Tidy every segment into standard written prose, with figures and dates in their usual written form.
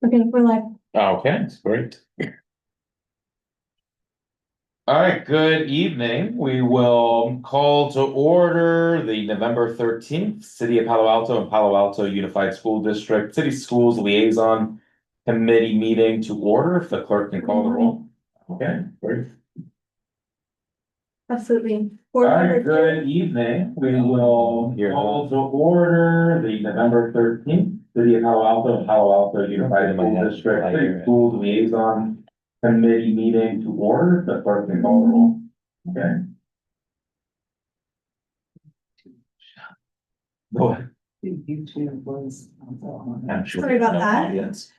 Okay, we're live. Okay, that's great. All right, good evening. We will call to order the November 13th City of Palo Alto and Palo Alto Unified School District City Schools Liaison Committee meeting to order. If the clerk can call the roll. Okay, great. Absolutely. All Board right, member good evening. We will call to order the November 13th City of Palo Alto and Palo Alto Unified School District City Schools Liaison Committee meeting to order. The clerk can call the roll. Okay. Go ahead. YouTube was. I'm sure. Sorry about that. Yes.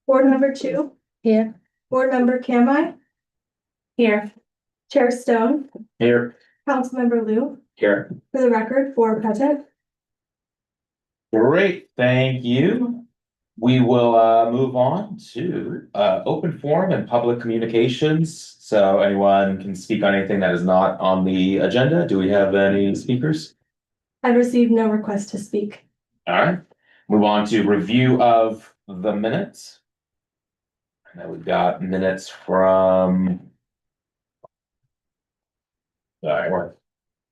Board member two. Here. Board member Kamai. Here. Chair Stone. Here. Councilmember Liu. Here. For the record, 4 present. Great, thank you. We will move on to open forum and public communications. So anyone can speak on anything that is not on the agenda. Do we have any speakers? I've received no request to speak. All right, move on to review of the minutes. And then we've got minutes from. Or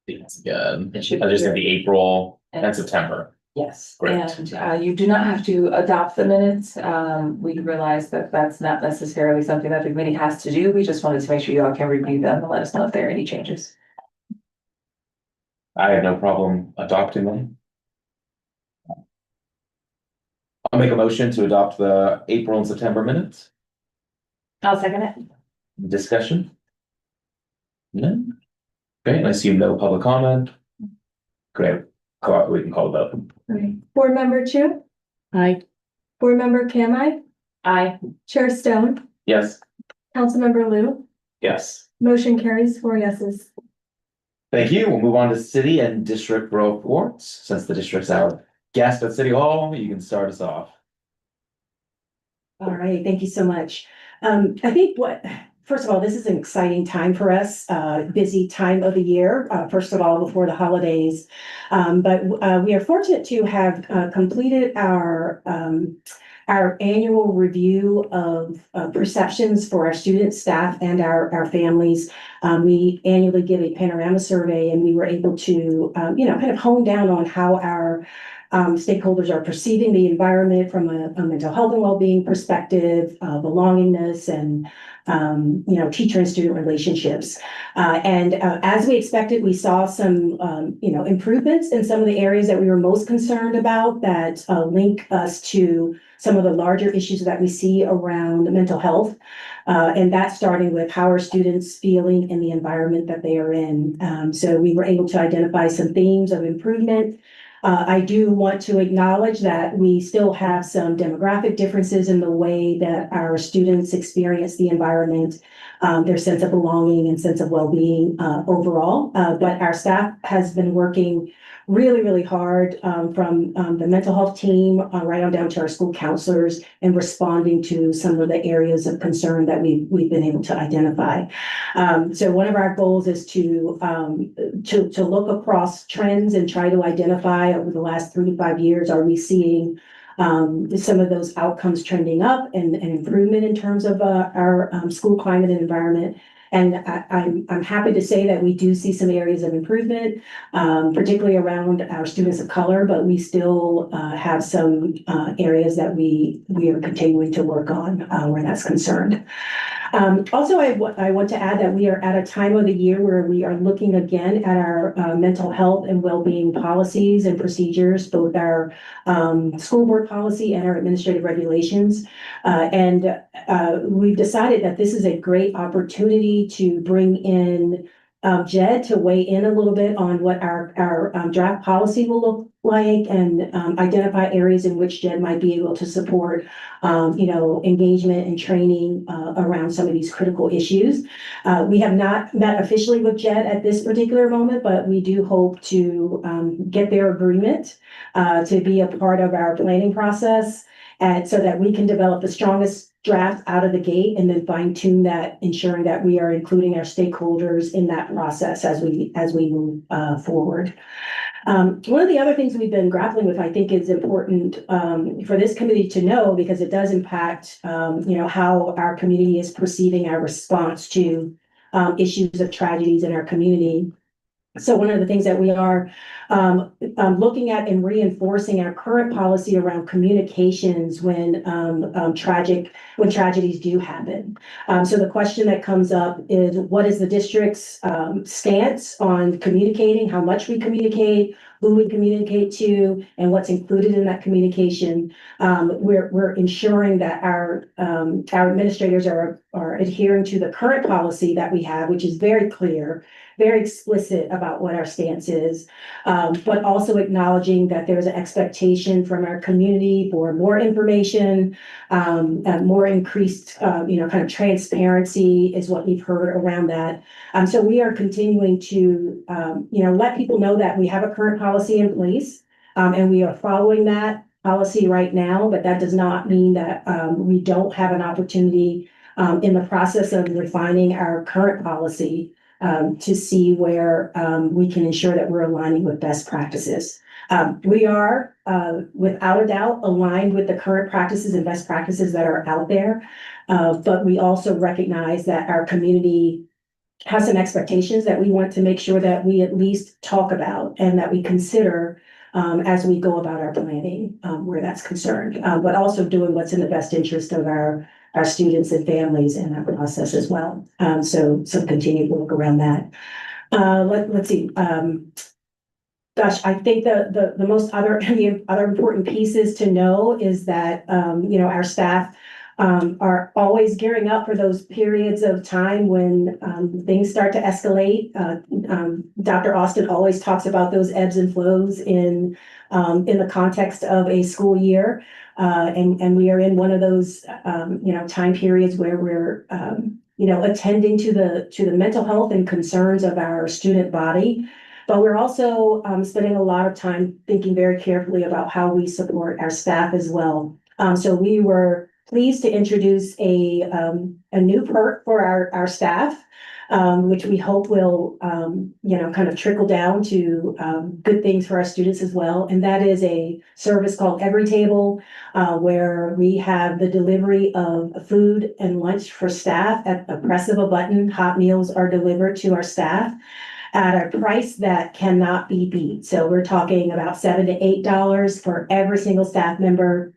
it's good. I just did the April and September. Yes, Great. and you do not have to adopt the minutes. We realize that that's not necessarily something that the committee has to do. We just wanted to make sure you all can review them and let us know if there are any changes. I have no problem adopting them. I'll make a motion to adopt the April and September minutes. I'll second it. Discussion? No? Okay, I assume no public comment. Great, we can call the vote. Okay. Board member Chu. Aye. Board member Kamai. Aye. Chair Stone. Yes. Councilmember Liu. Yes. Motion carries 4 yeses. Thank you. We'll move on to city and district reports. Since the district's our guest at City Hall, you can start us off. All right, thank you so much. I think first of all, this is an exciting time for us, busy time of the year, first of all, before the holidays. But we are fortunate to have completed our annual review of perceptions for our students, staff, and our families. We annually give a panorama survey, and we were able to, kind of hone down on how our stakeholders are perceiving the environment from a mental health and well-being perspective, belongingness, and teacher and student relationships. And as we expected, we saw some improvements in some of the areas that we were most concerned about that link us to some of the larger issues that we see around mental health. And that's starting with how are students feeling in the environment that they are in. So we were able to identify some themes of improvement. I do want to acknowledge that we still have some demographic differences in the way that our students experience the environment, their sense of belonging and sense of well-being overall. But our staff has been working really, really hard from the mental health team right on down to our school counselors and responding to some of the areas of concern that we've been able to identify. So one of our goals is to look across trends and try to identify over the last 3 to 5 years, are we seeing some of those outcomes trending up and improvement in terms of our school climate and environment. And I'm happy to say that we do see some areas of improvement, particularly around our students of color, but we still have some areas that we are continuing to work on where that's concerned. Also, I want to add that we are at a time of the year where we are looking again at our mental health and well-being policies and procedures, both our school board policy and our administrative regulations. And we've decided that this is a great opportunity to bring in Jed to weigh in a little bit on what our draft policy will look like and identify areas in which Jed might be able to support, engagement and training around some of these critical issues. We have not met officially with Jed at this particular moment, but we do hope to get their agreement to be a part of our planning process, and so that we can develop the strongest draft out of the gate and then fine tune that, ensuring that we are including our stakeholders in that process as we move forward. One of the other things we've been grappling with, I think is important, for this committee to know, because it does impact, how our community is perceiving our response to, issues of tragedies in our community. So one of the things that we are looking at and reinforcing our current policy around communications when tragedies do happen. So the question that comes up is, what is the district's stance on communicating, how much we communicate, who we communicate to, and what's included in that communication? We're ensuring that our administrators are adhering to the current policy that we have, which is very clear, very explicit about what our stance is, but also acknowledging that there's an expectation from our community for more information, and more increased, kind of transparency is what we've heard around that. So we are continuing to, let people know that we have a current policy in place, and we are following that policy right now, but that does not mean that we don't have an opportunity in the process of refining our current policy to see where we can ensure that we're aligning with best practices. We are, without a doubt, aligned with the current practices and best practices that are out there. But we also recognize that our community has some expectations that we want to make sure that we at least talk about and that we consider as we go about our planning, where that's concerned, but also doing what's in the best interest of our students and families in that process as well. So some continued work around that. Let's see. Gosh, I think the other important pieces to know is that, our staff are always gearing up for those periods of time when things start to escalate. Dr. Austin always talks about those ebbs and flows in the context of a school year. And we are in one of those, time periods where we're, attending to the mental health and concerns of our student body. But we're also spending a lot of time thinking very carefully about how we support our staff as well. So we were pleased to introduce a new perk for our staff, which we hope will, kind of trickle down to good things for our students as well. And that is a service called Every Table, where we have the delivery of food and lunch for staff at the press of a button. Hot meals are delivered to our staff at a price that cannot be beat. So we're talking about $7 to $8 for every single staff member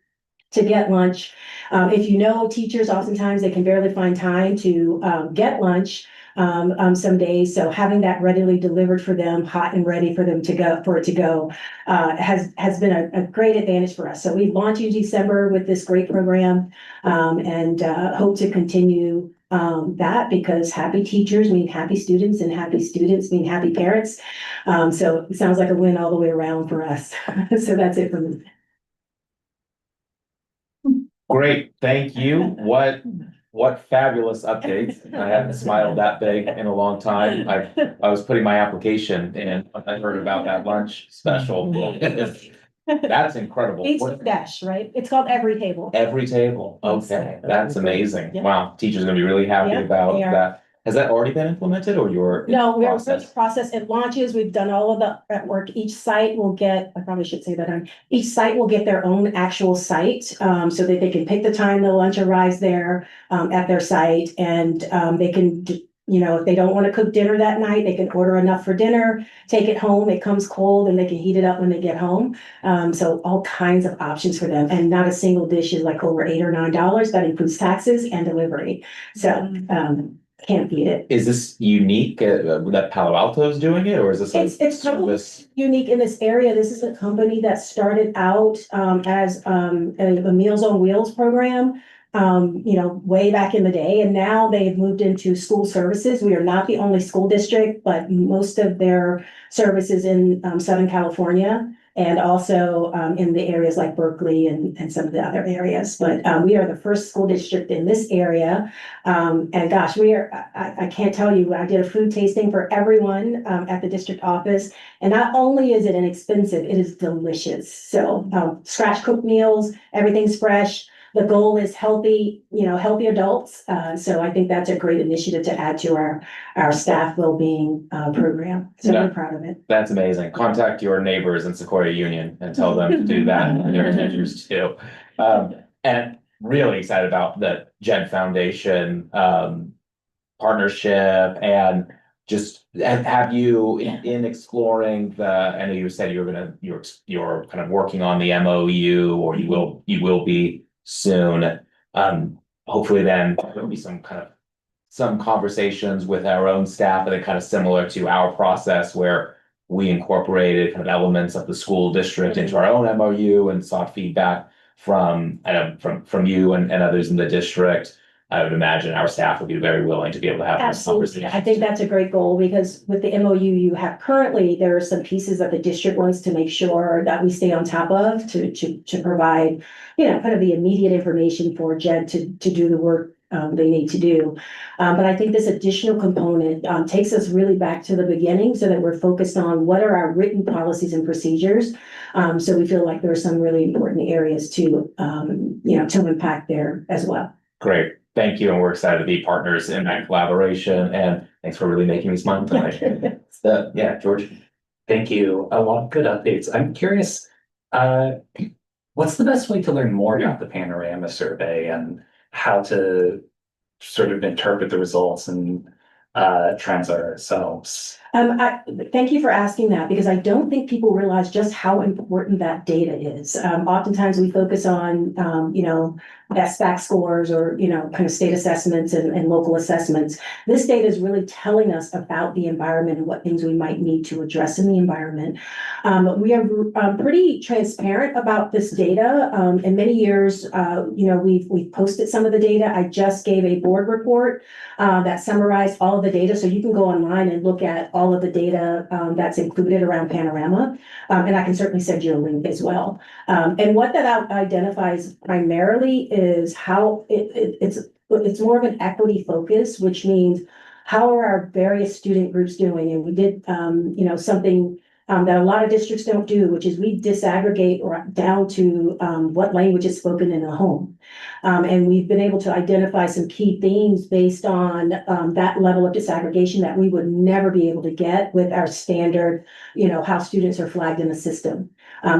to get lunch. If teachers, oftentimes they can barely find time to get lunch some days. So having that readily delivered for them, hot and ready for it to go, has been a great advantage for us. So we launched in December with this great program, and hope to continue that, because happy teachers mean happy students, and happy students mean happy parents. So it sounds like a win all the way around for us. So that's it for me. Great, thank you. What fabulous updates. I haven't smiled that big in a long time. I was putting my application in, when I heard about that lunch special. That's incredible. It's dash, right? It's called Every Table. Every table, okay, that's amazing. Yeah. Wow, teachers are gonna be really happy Yeah, about they are. that. Has that already been implemented, or you're? in No, we're in the process? process. It launches. We've done all of the work. Each site will get, I probably should say that, each site will get their own actual site, so that they can pick the time the lunch arrives there, at their site, and, they can, if they don't want to cook dinner that night, they can order enough for dinner, take it home. It comes cold and they can heat it up when they get home. So all kinds of options for them, and not a single dish is like over $8 or $9. That includes taxes and delivery. So, can't beat it. Is this unique, that Palo Alto is doing it, or is this a It's probably service? unique in this area. This is a company that started out as a Meals on Wheels program, way back in the day, and now they've moved into school services. We are not the only school district, but most of their services in Southern California, and also in the areas like Berkeley and some of the other areas. But we are the first school district in this area. And gosh, I can't tell you, I did a food tasting for everyone at the district office. And not only is it inexpensive, it is delicious. So scratch cooked meals, everything's fresh. the goal is healthy, healthy adults. So I think that's a great initiative to add to our staff well-being program. So Yeah. we're proud of it. That's amazing. Contact your neighbors in Sequoia Union and tell them to do that, and their teachers too. And really excited about the Gen Foundation, partnership, and just have you in exploring I know you said you're kind of working on the MOU, or you will be soon. Hopefully then there'll be some conversations with our own staff that are kind of similar to our process, where we incorporated kind of elements of the school district into our own MOU and sought feedback from you and others in the district. I would imagine our staff would be very willing to be able to have those Absolutely. conversations. I think that's a great goal, because with the MOU you have currently, there are some pieces that the district wants to make sure that we stay on top of to provide, kind of the immediate information for Gen to do the work they need to do. But I think this additional component takes us really back to the beginning, so that we're focused on what are our written policies and procedures. So we feel like there are some really important areas to impact there as well. Great. Thank you. And we're excited to be partners in that collaboration. And thanks for really making me smile tonight. Yeah, George. Thank you. A lot of good updates. I'm curious, what's the best way to learn more about the panorama survey and how to sort of interpret the results and trends ourselves? Thank you for asking that, because I don't think people realize just how important that data is. Oftentimes we focus on, SBAC scores or, kind of state assessments and local assessments. This data is really telling us about the environment and what things we might need to address in the environment. We are pretty transparent about this data. In many years, we've posted some of the data. I just gave a board report that summarized all of the data. So you can go online and look at all of the data that's included around Panorama. And I can certainly send you a link as well. And what that identifies primarily is how it's more of an equity focus, which means how are our various student groups doing? And we did, something that a lot of districts don't do, which is we disaggregate or down to what language is spoken in the home. And we've been able to identify some key themes based on that level of disaggregation that we would never be able to get with our standard, how students are flagged in the system.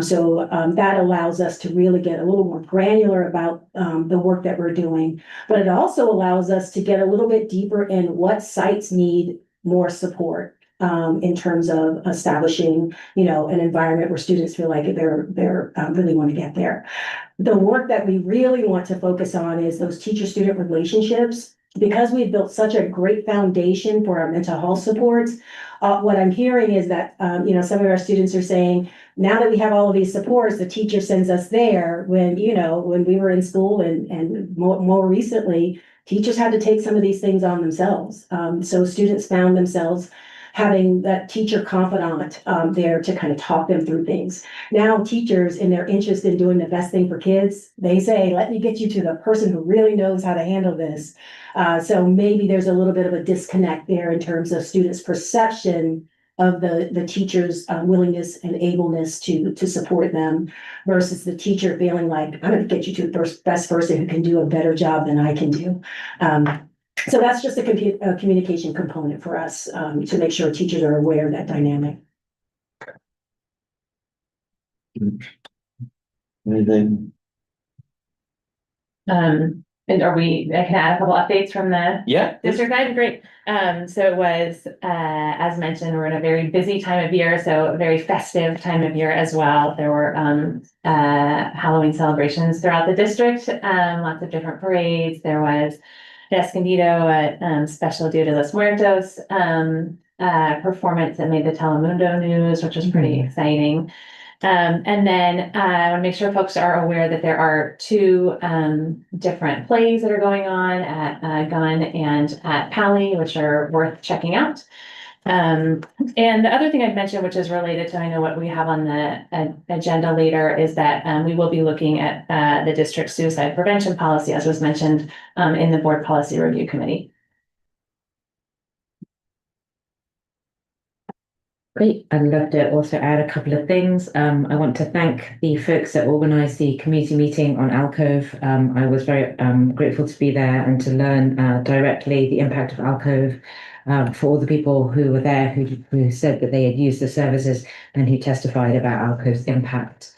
So that allows us to really get a little more granular about the work that we're doing, but it also allows us to get a little bit deeper in what sites need more support. In terms of establishing, an environment where students feel like they're really want to get there. The work that we really want to focus on is those teacher-student relationships. Because we've built such a great foundation for our mental health supports, what I'm hearing is that, some of our students are saying, now that we have all of these supports, the teacher sends us there when we were in school and more recently, teachers had to take some of these things on themselves. So students found themselves having that teacher confidant there to kind of talk them through things. Now teachers, in their interest in doing the best thing for kids, they say, let me get you to the person who really knows how to handle this. So maybe there's a little bit of a disconnect there in terms of students' perception of the teacher's willingness and ableness to support them versus the teacher feeling like, I'm going to get you to the best person who can do a better job than I can do. So that's just a communication component for us to make sure teachers are aware of that dynamic. Anything? And I can add a couple updates from the Yeah. district guide. Great. So it was, as mentioned, we're in a very busy time of year, so a very festive time of year as well. There were Halloween celebrations throughout the district, lots of different parades. There was Escondido, a Special Dia de los Muertos performance that made the Telemundo news, which was pretty exciting. And then I want to make sure folks are aware that there are two different plays that are going on at Gunn and at Pally, which are worth checking out. And the other thing I'd mention, which is related to, I know what we have on the agenda later, is that we will be looking at the district suicide prevention policy, as was mentioned in the board policy review committee. Great. I'd love to also add a couple of things. I want to thank the folks that organised the community meeting on Alcove. I was very grateful to be there and to learn directly the impact of Alcove for all the people who were there who said that they had used the services and who testified about Alcove's impact.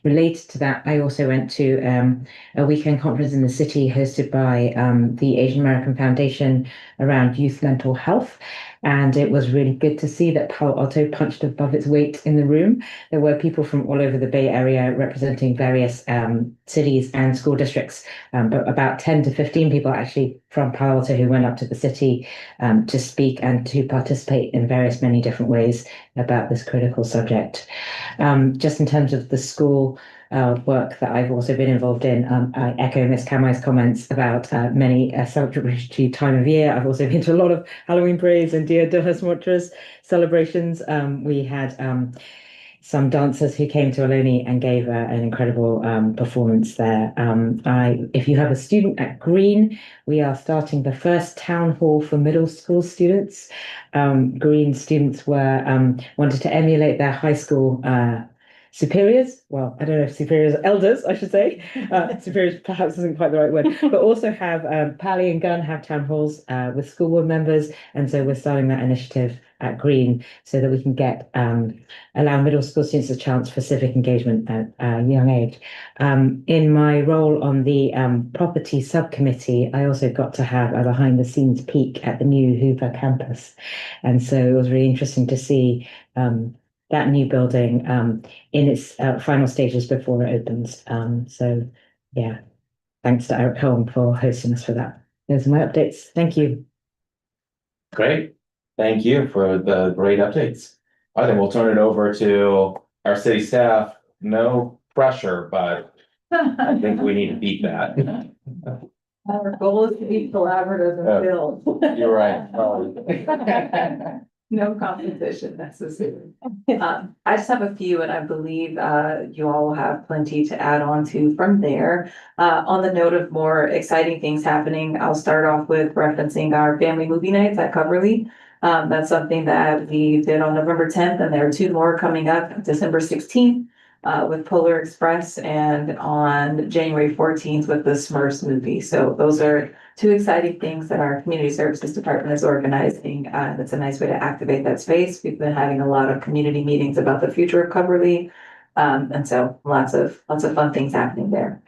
Related to that, I also went to a weekend conference in the city hosted by the Asian American Foundation around youth mental health. And it was really good to see that Palo Alto punched above its weight in the room. There were people from all over the Bay Area representing various cities and school districts, but about 10 to 15 people actually from Palo Alto who went up to the city to speak and to participate in many different ways about this critical subject. Just in terms of the school work that I've also been involved in. I echo Ms. Kamai's comments about many celebratory time of year. I've also been to a lot of Halloween parades and Dia de las Muertas celebrations. We had some dancers who came to Ohlone and gave an incredible performance there. If you have a student at Green, we are starting the first town hall for middle school students. Green students wanted to emulate their high school superiors. Well, I don't know if superiors are elders, I should say. Superiors perhaps isn't quite the right word, but also have Pally and Gunn have town halls with school board members. And so we're starting that initiative at Green so that we can allow middle school students a chance for civic engagement at a young age. In my role on the property subcommittee, I also got to have a behind the scenes peek at the new Hoover campus. And so it was really interesting to see that new building in its final stages before it opens. So yeah, thanks to Eric Holm for hosting us for that. Those are my updates. Thank you. Great. Thank you for the great updates. I think we'll turn it over to our city staff. No pressure, but I think we need to beat that. Our goal is to be collaborative and build. You're right. No competition necessary. I just have a few, and I believe you all will have plenty to add on to from there. On the note of more exciting things happening, I'll start off with referencing our family movie nights at Coverly. That's something that we did on November 10th, and there are 2 more coming up December 16th with Polar Express, and on January 14th with the Smurfs movie. So those are 2 exciting things that our community services department is organizing. That's a nice way to activate that space. We've been having a lot of community meetings about the future of Coverly. And so lots of fun things happening there.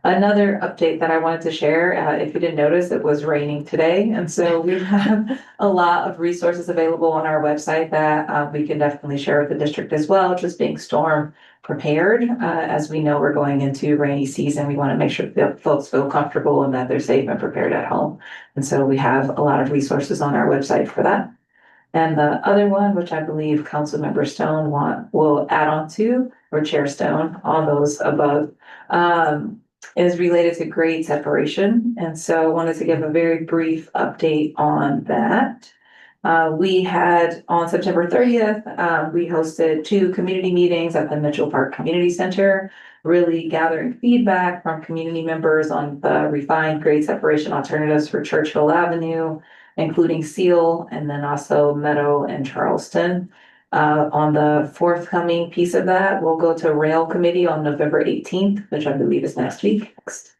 Another update that I wanted to share, if you didn't notice, it was raining today. And so we have a lot of resources available on our website that we can definitely share with the district as well, just being storm prepared. As we know, we're going into rainy season. We want to make sure that folks feel comfortable and that they're safe and prepared at home. And so we have a lot of resources on our website for that. And the other one, which I believe Councilmember Stone will add on to, or Chair Stone, on those above, is related to grade separation. And so I wanted to give a very brief update on that. We had on September 30th, we hosted 2 community meetings at the Mitchell Park Community Center, really gathering feedback from community members on the refined grade separation alternatives for Churchill Avenue, including Seal, and then also Meadow and Charleston. On the forthcoming piece of that, we'll go to Rail Committee on November 18th, which I believe is next week, next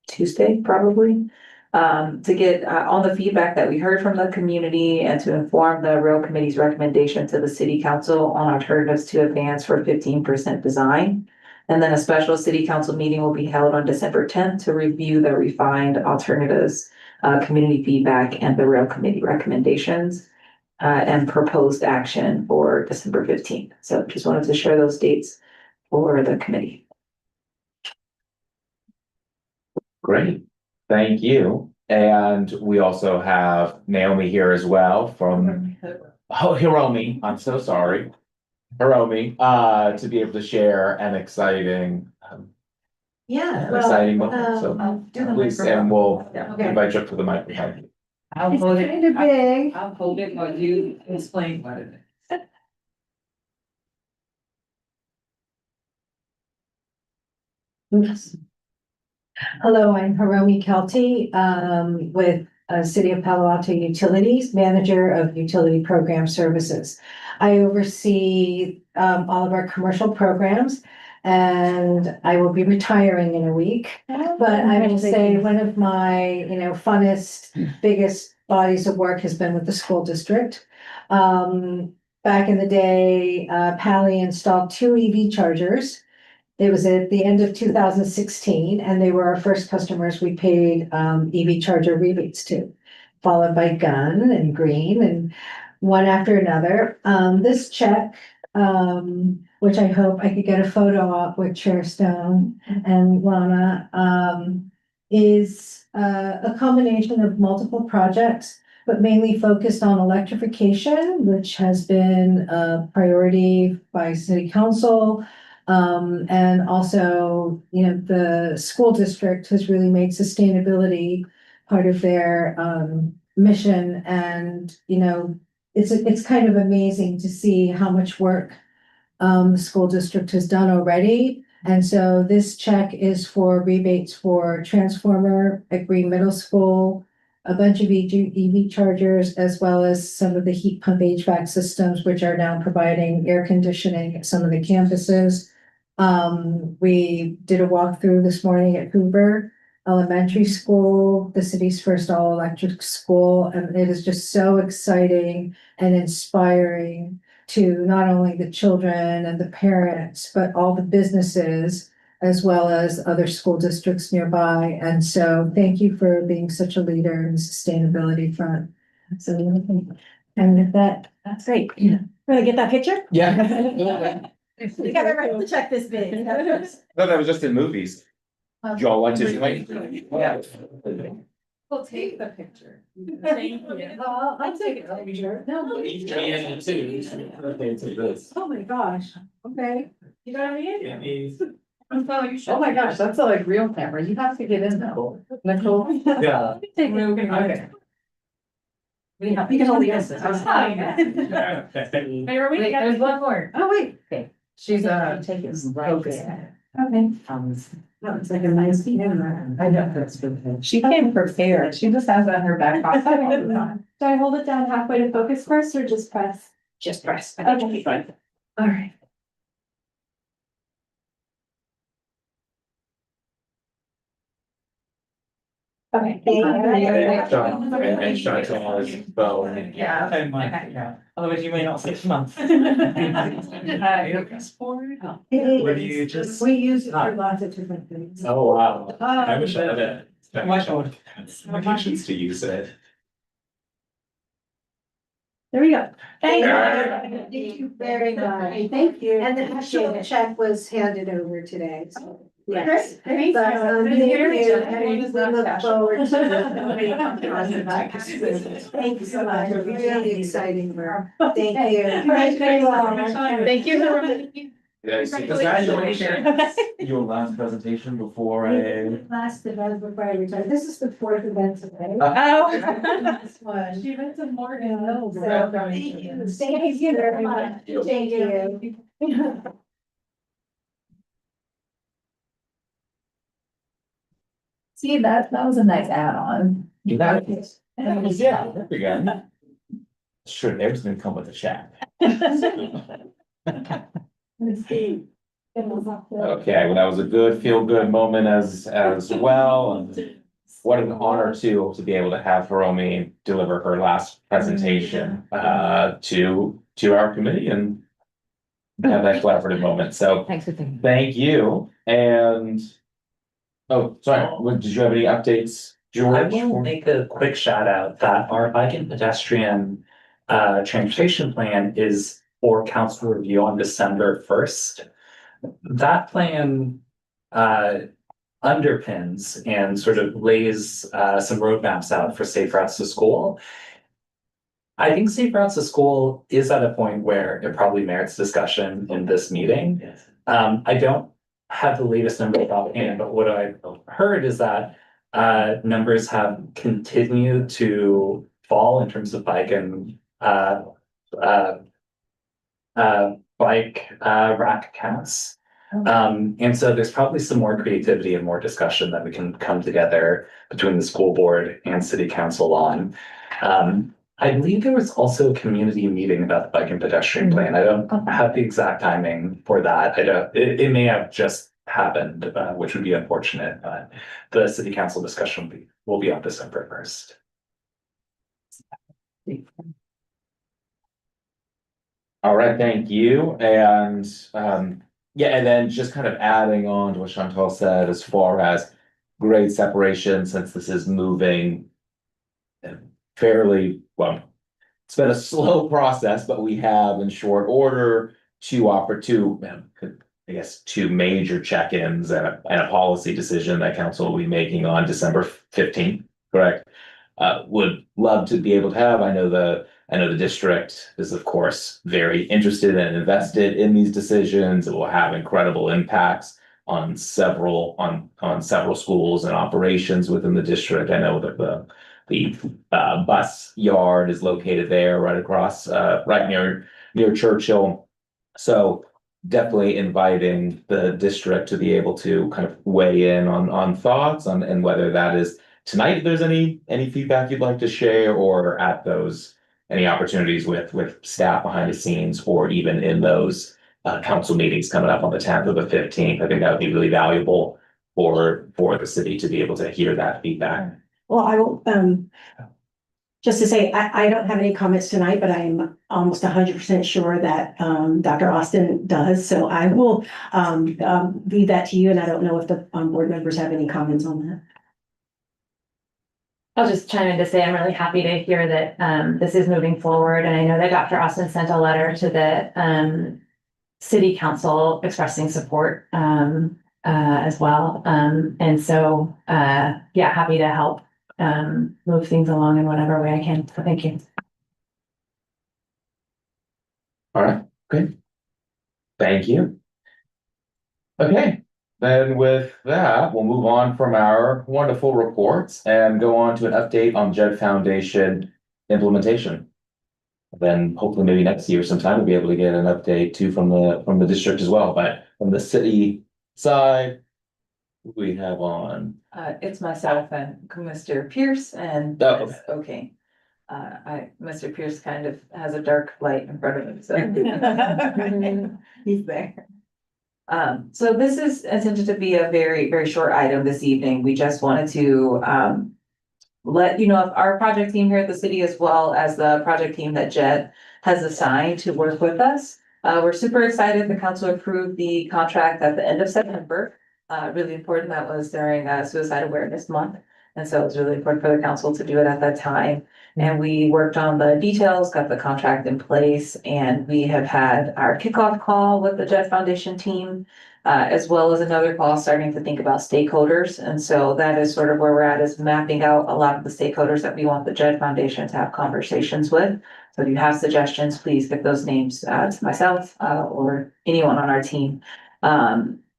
Tuesday, probably. To get all the feedback that we heard from the community and to inform the Rail Committee's recommendation to the City Council on alternatives to advance for 15% design. And then a special City Council meeting will be held on December 10th to review the refined alternatives, community feedback, and the Rail Committee recommendations and proposed action for December 15th. So just wanted to share those dates for the committee. Great. Thank you. And we also have Naomi here as well from Hiromi. I'm so sorry. Hiromi, to be able to share an exciting exciting moment. So please, and we'll invite you up to the microphone. I'll hold it. Kind of big. I'll hold it while you explain what it is. Hello, I'm Hiromi Kelty with City of Palo Alto Utilities, Manager of Utility Program Services. I oversee all of our commercial programs, and I will be retiring in a week. But I will say one of my, funnest, biggest bodies of work has been with the school district. Back in the day, Pally installed 2 EV chargers. It was at the end of 2016, and they were our first customers we paid EV charger rebates to, followed by Gun and Green and one after another. This check, which I hope I could get a photo of with Chair Stone and Lana, is a combination of multiple projects, but mainly focused on electrification, which has been a priority by City Council. And also, the school district has really made sustainability part of their mission. And, it's kind of amazing to see how much work the school district has done already. And so this check is for rebates for transformer at Green Middle School, a bunch of EV chargers, as well as some of the heat pump HVAC systems, which are now providing air conditioning at some of the campuses. We did a walkthrough this morning at Hoover Elementary School, the city's first all-electric school, and it is just so exciting and inspiring to not only the children and the parents, but all the businesses, as well as other school districts nearby. And so thank you for being such a leader in the sustainability front. Absolutely. And with that, that's great. Wanna get that picture? Yeah. You gotta write the check this big. No, that was just in movies. Y'all want to? Yeah. We'll take the picture. Thank you. I'll take it. Oh my gosh, okay. You got me in? Oh my gosh, that's a like real camera. You have to get in though. Nicole. Yeah. Okay. We have, you can only use this. I was telling you. Wait, there's one more. Oh, wait. Okay. She's Take it. focus. Okay. That looks like a nice camera. I know, that's good. She came prepared. She just has that in her back pocket all the time. Do I hold it down halfway to focus first or just press? Just press. Okay. All right. Okay. Yeah. Otherwise you may not 6 months. It is. Would you just? We use it for lots of different things. Oh, wow. I wish I had it. Applications to use it. There we go. Thank Thank you very much. Thank you. And the actual check was handed over today, so. Yes. But, thank you. And we look forward to. Thank you so much. Really exciting work. Thank you. Thank you. Congratulations. Your last presentation before Last event before I retire. This is the 4th event today. Oh. Last one. She went to Morgan. So, thank you. Thank you very much. Thank you. See, that was a nice add-on. Yeah, there we go. Sure, there's gonna come with a check. Okay, well, that was a good, feel-good moment as well, and what an honor to be able to have Hiromi deliver her last presentation to our committee and have that collaborative moment, so Thanks for thinking. thank you, and oh, sorry, did you have any updates, I George? will make a quick shout out that our bike and pedestrian transportation plan is for council review on December 1st. That plan underpins and sort of lays some roadmaps out for safe routes to school. I think safe routes to school is at a point where it probably merits discussion in this meeting. I don't have the latest numbers offhand, but what I've heard is that numbers have continued to fall in terms of bike and bike rack counts. And so there's probably some more creativity and more discussion that we can come together between the school board and city council on. I believe there was also a community meeting about the bike and pedestrian plan. I don't have the exact timing for that. It may have just happened, which would be unfortunate, but the city council discussion will be on December 1st. All right, thank you. And yeah, and then just kind of adding on to what Chantal said as far as grade separation, since this is moving fairly well. It's been a slow process, but we have in short order I guess, two major check-ins and a policy decision that council will be making on December 15th, correct? Would love to be able to have. I know the district is, of course, very interested and invested in these decisions. It will have incredible impacts on several schools and operations within the district. I know that the bus yard is located there, right across, right near Churchill. So definitely inviting the district to be able to kind of weigh in on thoughts on and whether that is tonight, if there's any feedback you'd like to share, or at those any opportunities with staff behind the scenes, or even in those council meetings coming up on the 10th or the 15th. I think that would be really valuable for the city to be able to hear that feedback. Well, I will, just to say, I don't have any comments tonight, but I'm almost 100% sure that Dr. Austin does. So I will leave that to you, and I don't know if the board members have any comments on that. I'll just chime in to say I'm really happy to hear that this is moving forward. And I know that Dr. Austin sent a letter to the city council expressing support as well. And so, yeah, happy to help move things along in whatever way I can. So thank you. All right, good. Thank you. Okay, then with that, we'll move on from our wonderful reports and go on to an update on JED Foundation implementation. Then hopefully maybe next year sometime we'll be able to get an update too from the district as well. But from the city side, who we have on. It's myself and Mr. Pierce and. Oh, Okay. Mr. Pierce kind of has a dark light in front of him, so. He's there. So this is intended to be a very, very short item this evening. We just wanted to, let you know, if our project team here at the city, as well as the project team that JED has assigned to work with us. We're super excited. The council approved the contract at the end of September. Really important. That was during Suicide Awareness Month. And so it was really important for the council to do it at that time. And we worked on the details, got the contract in place, and we have had our kickoff call with the JED Foundation team, as well as another call starting to think about stakeholders. And so that is sort of where we're at, is mapping out a lot of the stakeholders that we want the JED Foundation to have conversations with. So if you have suggestions, please give those names to myself or anyone on our team.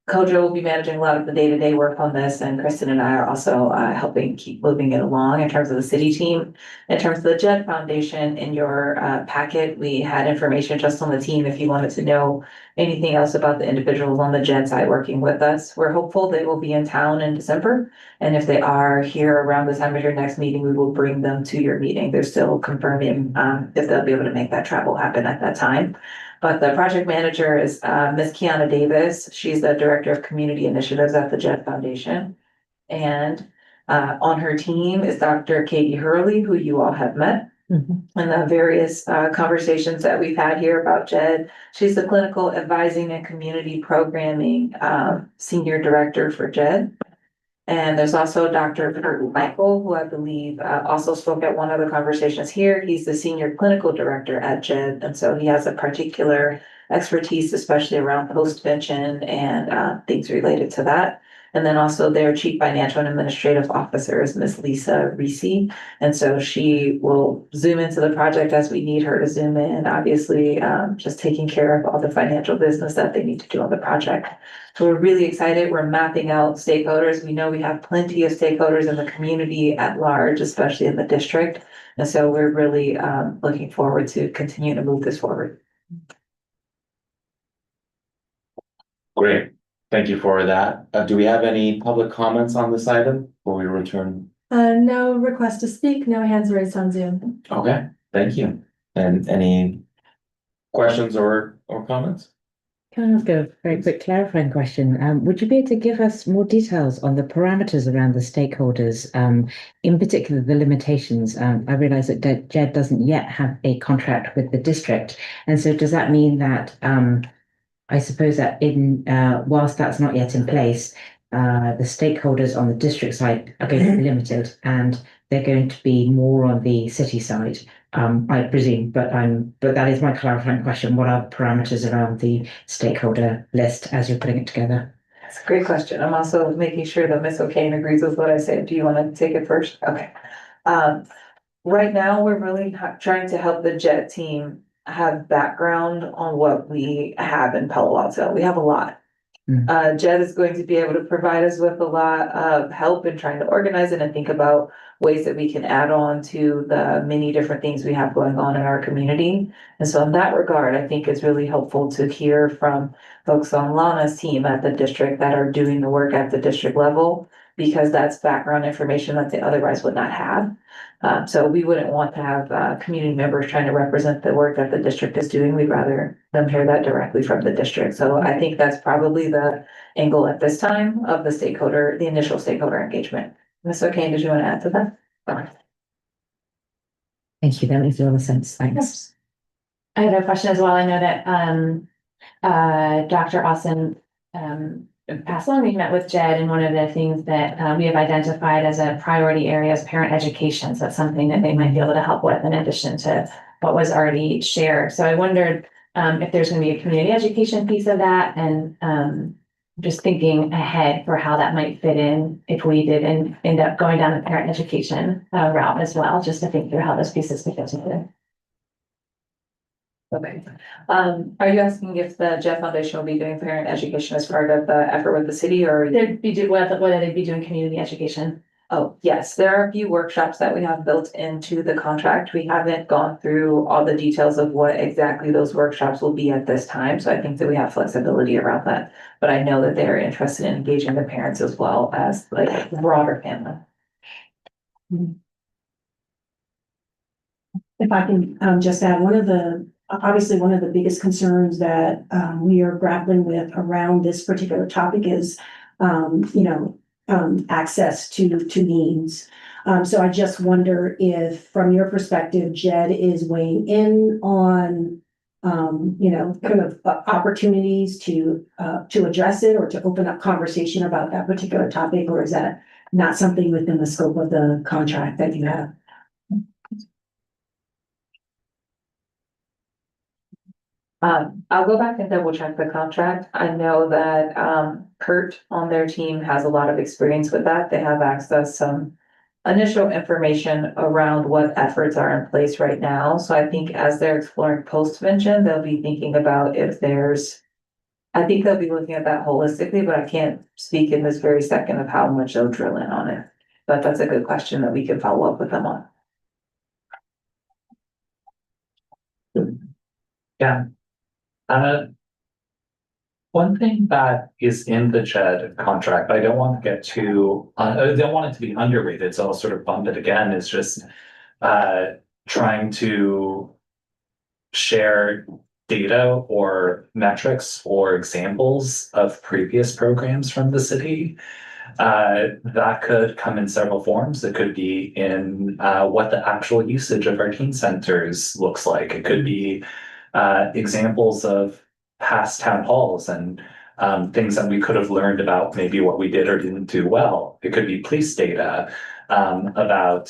Kojo will be managing a lot of the day-to-day work on this, and Kristen and I are also helping keep moving it along in terms of the city team. In terms of the JED Foundation, in your packet, we had information just on the team if you wanted to know anything else about the individuals on the JED side working with us. We're hopeful they will be in town in December, and if they are here around the time of your next meeting, we will bring them to your meeting. They're still confirming if they'll be able to make that travel happen at that time. But the project manager is Miss Kiana Davis. She's the Director of Community Initiatives at the JED Foundation. And on her team is Dr. Katie Hurley, who you all have met. And the various conversations that we've had here about JED. She's the Clinical Advising and Community Programming Senior Director for JED. And there's also Dr. Kurt Michael, who I believe also spoke at one of the conversations here. He's the Senior Clinical Director at JED. And so he has a particular expertise, especially around postvention and things related to that. And then also their Chief Financial and Administrative Officer is Miss Lisa Reese. And so she will zoom into the project as we need her to zoom in, obviously just taking care of all the financial business that they need to do on the project. So we're really excited. We're mapping out stakeholders. We know we have plenty of stakeholders in the community at large, especially in the district. And so we're really looking forward to continue to move this forward. Great. Thank you for that. Do we have any public comments on this item before we return? No request to speak, no hands raised on Zoom. Okay, thank you. And any questions or comments? Can I ask a very quick clarifying question? Would you be able to give us more details on the parameters around the stakeholders, in particular the limitations? I realize that JED doesn't yet have a contract with the district. And so does that mean that I suppose that whilst that's not yet in place, the stakeholders on the district side are going to be limited and they're going to be more on the city side, I presume, but that is my clarifying question. What are the parameters around the stakeholder list as you're putting it together? That's a great question. I'm also making sure that Ms. O'Kane agrees with what I said. Do you want to take it first? Okay. Right now, we're really trying to help the JET team have background on what we have in Palo Alto. We have a lot. JET is going to be able to provide us with a lot of help in trying to organize it and think about ways that we can add on to the many different things we have going on in our community. And so in that regard, I think it's really helpful to hear from folks on Lana's team at the district that are doing the work at the district level, because that's background information that they otherwise would not have. So we wouldn't want to have community members trying to represent the work that the district is doing. We'd rather them hear that directly from the district. So I think that's probably the angle at this time of the initial stakeholder engagement. Ms. O'Kane, did you want to add to that? Okay. Thank you. That makes a lot of sense. Thanks. I have a question as well. I know that Dr. Austin past along, we met with Jed, and one of the things that we have identified as a priority area is parent education. So that's something that they might be able to help with in addition to what was already shared. So I wondered if there's going to be a community education piece of that, and just thinking ahead for how that might fit in if we did end up going down the parent education route as well, just to think through how those pieces could fit together. Okay. Are you asking if the JET Foundation will be doing parent education as part of the effort with the city, or? They'd be whether they'd be doing community education. Oh, yes, there are a few workshops that we have built into the contract. We haven't gone through all the details of what exactly those workshops will be at this time, so I think that we have flexibility around that. But I know that they're interested in engaging the parents as well as like the broader family. If I can just add, obviously one of the biggest concerns that we are grappling with around this particular topic is, access to means. So I just wonder if, from your perspective, JED is weighing in on, kind of opportunities to address it or to open up conversation about that particular topic, or is that not something within the scope of the contract that you have? I'll go back and double check the contract. I know that Kurt on their team has a lot of experience with that. They have accessed some initial information around what efforts are in place right now. So I think as they're exploring post-vention, they'll be thinking about I think they'll be looking at that holistically, but I can't speak in this very second of how much they'll drill in on it. But that's a good question that we can follow up with them on. Yeah. One thing that is in the JED contract, I don't want to get too, I don't want it to be underrated, so I'll sort of bump it again, is just trying to share data or metrics or examples of previous programs from the city. That could come in several forms. It could be in what the actual usage of our teen centers looks like. It could be examples of past town halls and things that we could have learned about maybe what we did or didn't do well. It could be police data about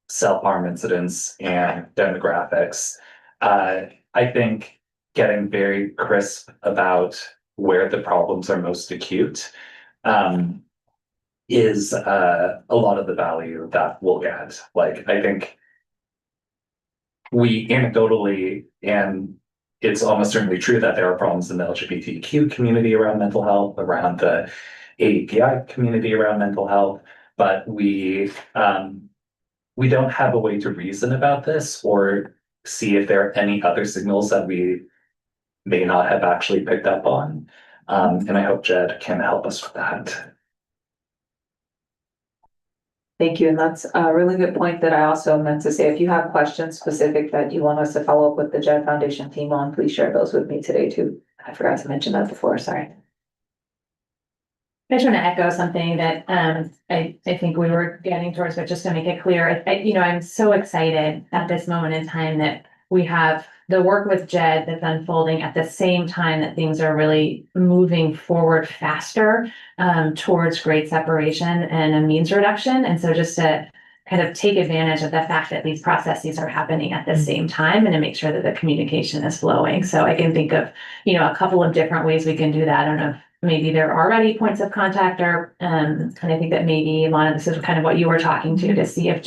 self-harm incidents and demographics. I think getting very crisp about where the problems are most acute is a lot of the value that we'll get. Like, I think we anecdotally, and it's almost certainly true that there are problems in the LGBTQ community around mental health, around the API community around mental health, but we don't have a way to reason about this or see if there are any other signals that we may not have actually picked up on. And I hope Jed can help us with that. Thank you, and that's a really good point that I also meant to say, if you have questions specific that you want us to follow up with the JED Foundation team on, please share those with me today too. I forgot to mention that before, sorry. I just want to echo something that I think we were getting towards, but just to make it clear, I'm so excited at this moment in time that we have the work with JED that's unfolding at the same time that things are really moving forward faster towards grade separation and a means reduction. And so just to kind of take advantage of the fact that these processes are happening at the same time and to make sure that the communication is flowing. So I can think of, a couple of different ways we can do that. I don't know if maybe there are already points of contact or, and I think that maybe Lana, this is kind of what you were talking to see if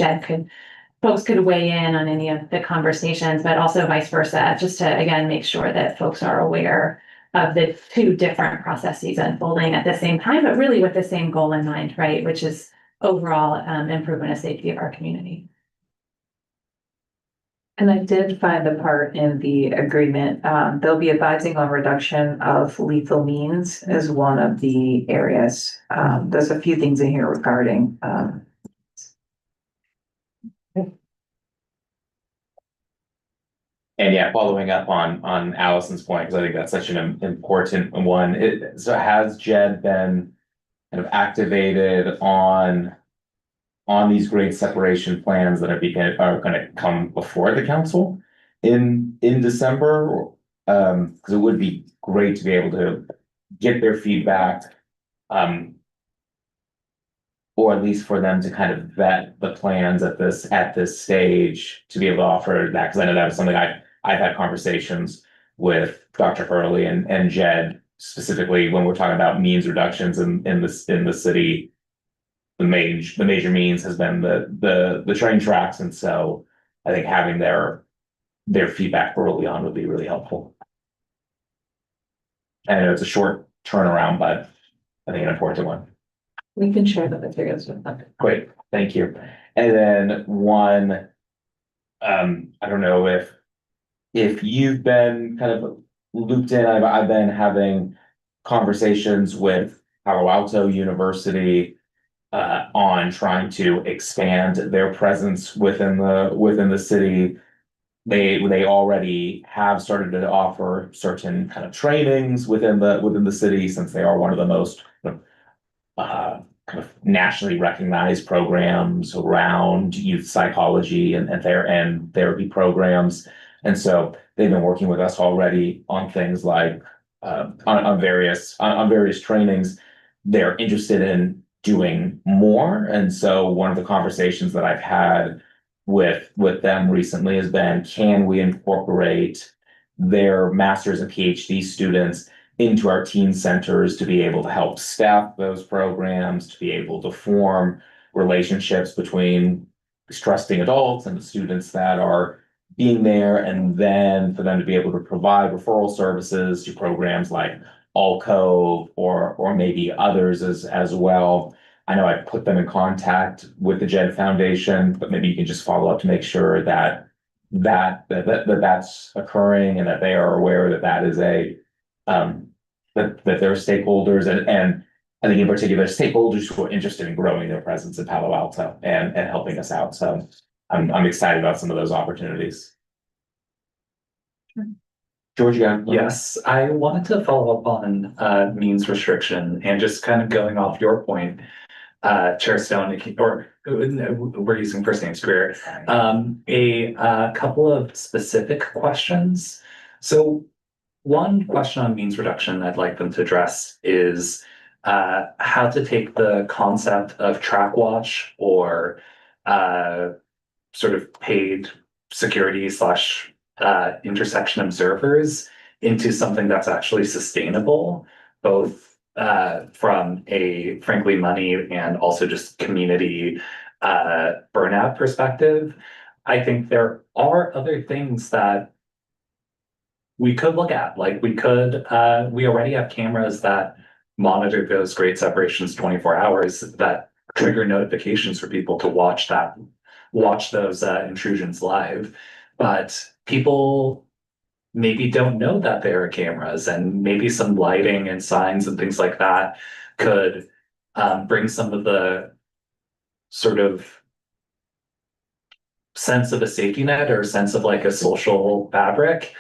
folks could weigh in on any of the conversations, but also vice versa, just to, again, make sure that folks are aware of the two different processes unfolding at the same time, but really with the same goal in mind, right? Which is overall improvement of safety of our community. And I did find the part in the agreement, they'll be advising on reduction of lethal means as one of the areas. There's a few things in here regarding, And yeah, following up on Allison's point, because I think that's such an important one. So has Jed been kind of activated on these grade separation plans that are gonna come before the council in December? Because it would be great to be able to get their feedback. Or at least for them to kind of vet the plans at this stage to be able to offer that, because I know that was something I've had conversations with Dr. Hurley and Jed, specifically when we're talking about means reductions in the city. The major means has been the train tracks, and so I think having their feedback early on would be really helpful. I know it's a short turnaround, but I think an important one. we can share the materials with them. Great, thank you. And then one, I don't know if you've been kind of looped in, I've been having conversations with Palo Alto University on trying to expand their presence within the city. They already have started to offer certain kind of trainings within the city, since they are one of the most kind of nationally recognized programs around youth psychology and therapy programs. And so they've been working with us already on things like on various trainings. They're interested in doing more. And so one of the conversations that I've had with them recently has been, can we incorporate their master's and PhD students into our teen centers to be able to help staff those programs, to be able to form relationships between these trusting adults and the students that are being there, and then for them to be able to provide referral services to programs like Alcove or maybe others as well. I know I put them in contact with the JED Foundation, but maybe you can just follow up to make sure that that's occurring and that they are aware that is a that there are stakeholders and I think in particular stakeholders who are interested in growing their presence in Palo Alto and helping us out. So I'm excited about some of those opportunities. George, Yes, I wanted to follow up on means restriction and just kind of going off your point, Chair Stone, or we're using first names, Greer. A couple of specific questions. So one question on means reduction I'd like them to address is how to take the concept of track watch or sort of paid security / intersection observers into something that's actually sustainable, both from a frankly money and also just community burnout perspective. I think there are other things that we could look at, like we already have cameras that monitor those grade separations 24 hours that trigger notifications for people to watch those intrusions live. But people maybe don't know that there are cameras, and maybe some lighting and signs and things like that could bring some of the sort of sense of a safety net or sense of like a social fabric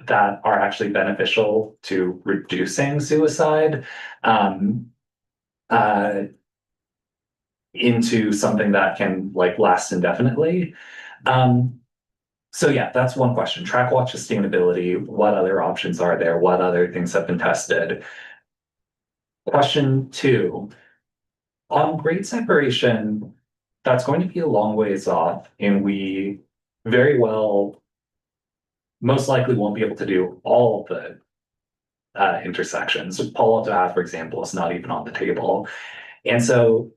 that are actually beneficial to reducing suicide into something that can like last indefinitely. So yeah, that's one question. Track watch sustainability. What other options are there? What other things have been tested? Question 2, on grade separation, that's going to be a long ways off, and we very well most likely won't be able to do all of the intersections. Palo Alto Ave, for example, is not even on the table. And so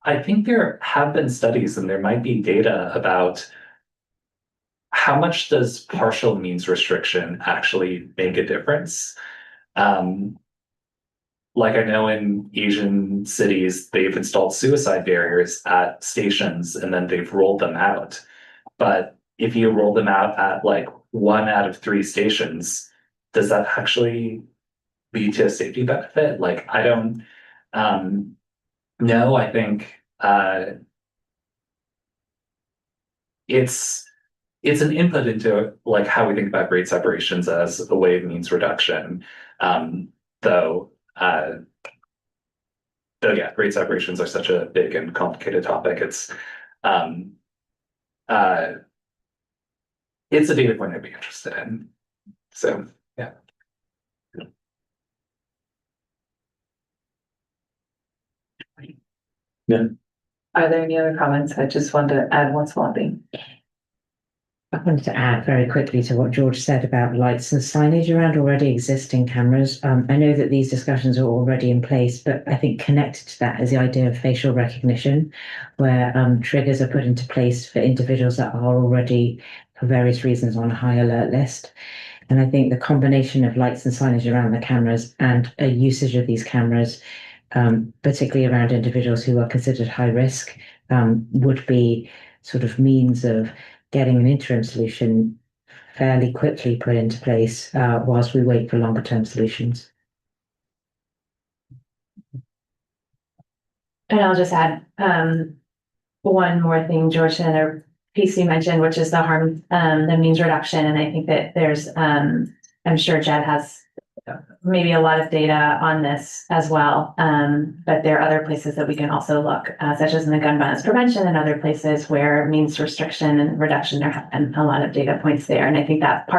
I think there have been studies and there might be data about how much does partial means restriction actually make a difference? Like I know in Asian cities, they've installed suicide barriers at stations and then they've rolled them out. But if you roll them out at like 1 out of 3 stations, does that actually lead to a safety benefit? Like, I don't know. I think it's an input into like how we think about grade separations as a way of means reduction. Though yeah, grade separations are such a big and complicated topic. It's a data point I'd be interested in. So yeah. Are there any other comments? I just wanted to add one small thing. I wanted to add very quickly to what George said about lights and signage around already existing cameras. I know that these discussions are already in place, but I think connected to that is the idea of facial recognition, where triggers are put into place for individuals that are already, for various reasons, on a high alert list. And I think the combination of lights and signage around the cameras and a usage of these cameras, particularly around individuals who are considered high risk, would be sort of means of getting an interim solution fairly quickly put into place whilst we wait for longer term solutions. And I'll just add one more thing, George, and a piece you mentioned, which is the means reduction. And I think that there's, I'm sure Jed has maybe a lot of data on this as well. But there are other places that we can also look, such as in the gun violence prevention and other places where means restriction and reduction, there have been a lot of data points there. And I think that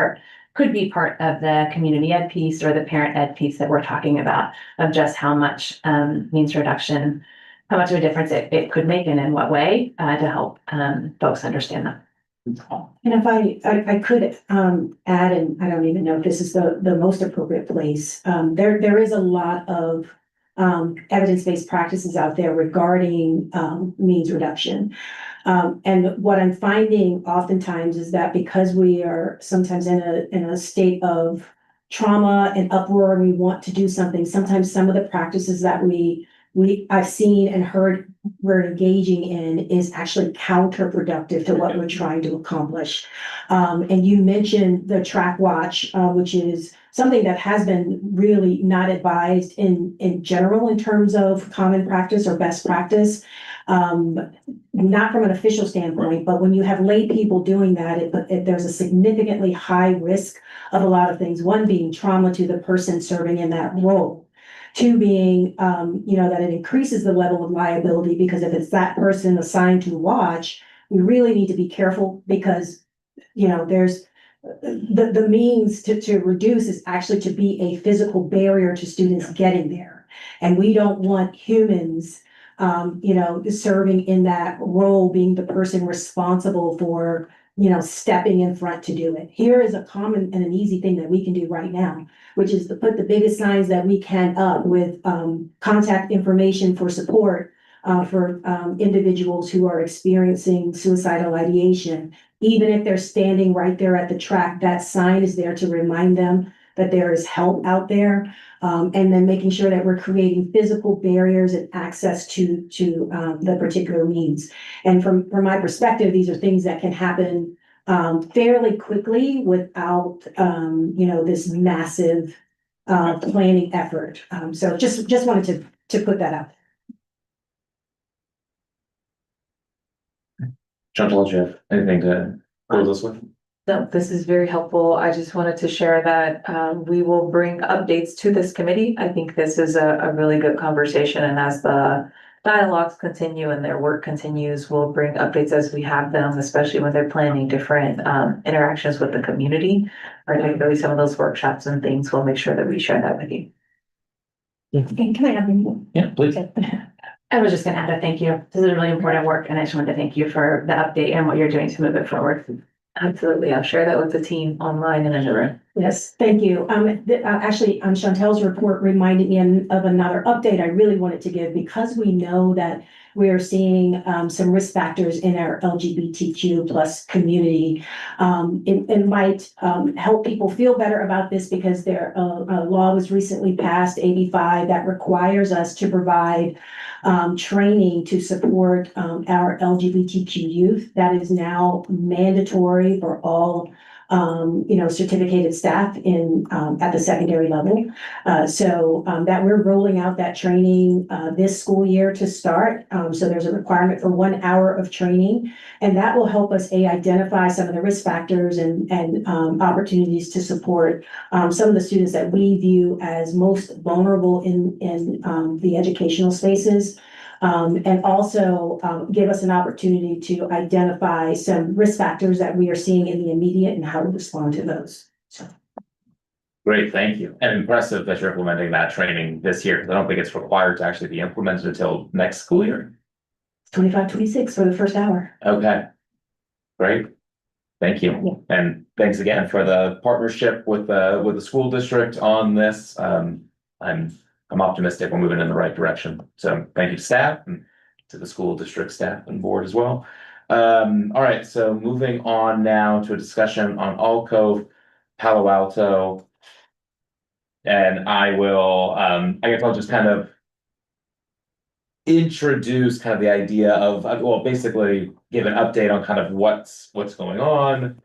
could be part of the community ed piece or the parent ed piece that we're talking about, of just how much means reduction, how much of a difference it could make and in what way to help folks understand that. And if I could add, and I don't even know if this is the most appropriate place, there is a lot of evidence-based practices out there regarding means reduction. And what I'm finding oftentimes is that because we are sometimes in a state of trauma and uproar, and we want to do something, sometimes some of the practices that I've seen and heard we're engaging in is actually counterproductive to what we're trying to accomplish. And you mentioned the track watch, which is something that has been really not advised in general in terms of common practice or best practice. Not from an official standpoint, but when you have lay people doing that, there's a significantly high risk of a lot of things. One being trauma to the person serving in that role. 2 being, that it increases the level of liability, because if it's that person assigned to watch, we really need to be careful, because, there's the means to reduce is actually to be a physical barrier to students getting there. And we don't want humans, serving in that role, being the person responsible for, stepping in front to do it. Here is a common and an easy thing that we can do right now, which is to put the biggest signs that we can up with contact information for support for individuals who are experiencing suicidal ideation. Even if they're standing right there at the track, that sign is there to remind them that there is help out there. And then making sure that we're creating physical barriers and access to the particular means. And from my perspective, these are things that can happen fairly quickly without, this massive planning effort. So just wanted to put that out. Chantal, do you have anything to close this with? No, this is very helpful. I just wanted to share that we will bring updates to this committee. I think this is a really good conversation, and as the dialogues continue and their work continues, we'll bring updates as we have them, especially when they're planning different interactions with the community, particularly some of those workshops and things. We'll make sure that we share that with you. And can I add one? Yeah, please. I was just gonna add a thank you. This is really important work, and I just wanted to thank you for the update and what you're doing to move it forward. Absolutely. I'll share that with the team online and in the room. Yes, thank you. Actually, Chantel's report reminded me of another update I really wanted to give, because we know that we are seeing some risk factors in our LGBTQ plus community. It might help people feel better about this, because a law was recently passed, 85, that requires us to provide training to support our LGBTQ youth. That is now mandatory for all certificated staff at the secondary level. So that we're rolling out that training this school year to start. So there's a requirement for 1 hour of training, and that will help us identify some of the risk factors and opportunities to support some of the students that we view as most vulnerable in the educational spaces. And also give us an opportunity to identify some risk factors that we are seeing in the immediate and how to respond to those. So. Great, thank you. And impressive that you're implementing that training this year, because I don't think it's required to actually be implemented until next school year. 25, 26 for the first hour. Okay. Great. Thank you. And thanks again for the partnership with the school district on this. I'm optimistic we're moving in the right direction. So thank you to staff and to the school district staff and board as well. All right, so moving on now to a discussion on Alcove, Palo Alto. And I guess I'll just kind of introduce kind of the idea of, well, basically give an update on kind of what's going on.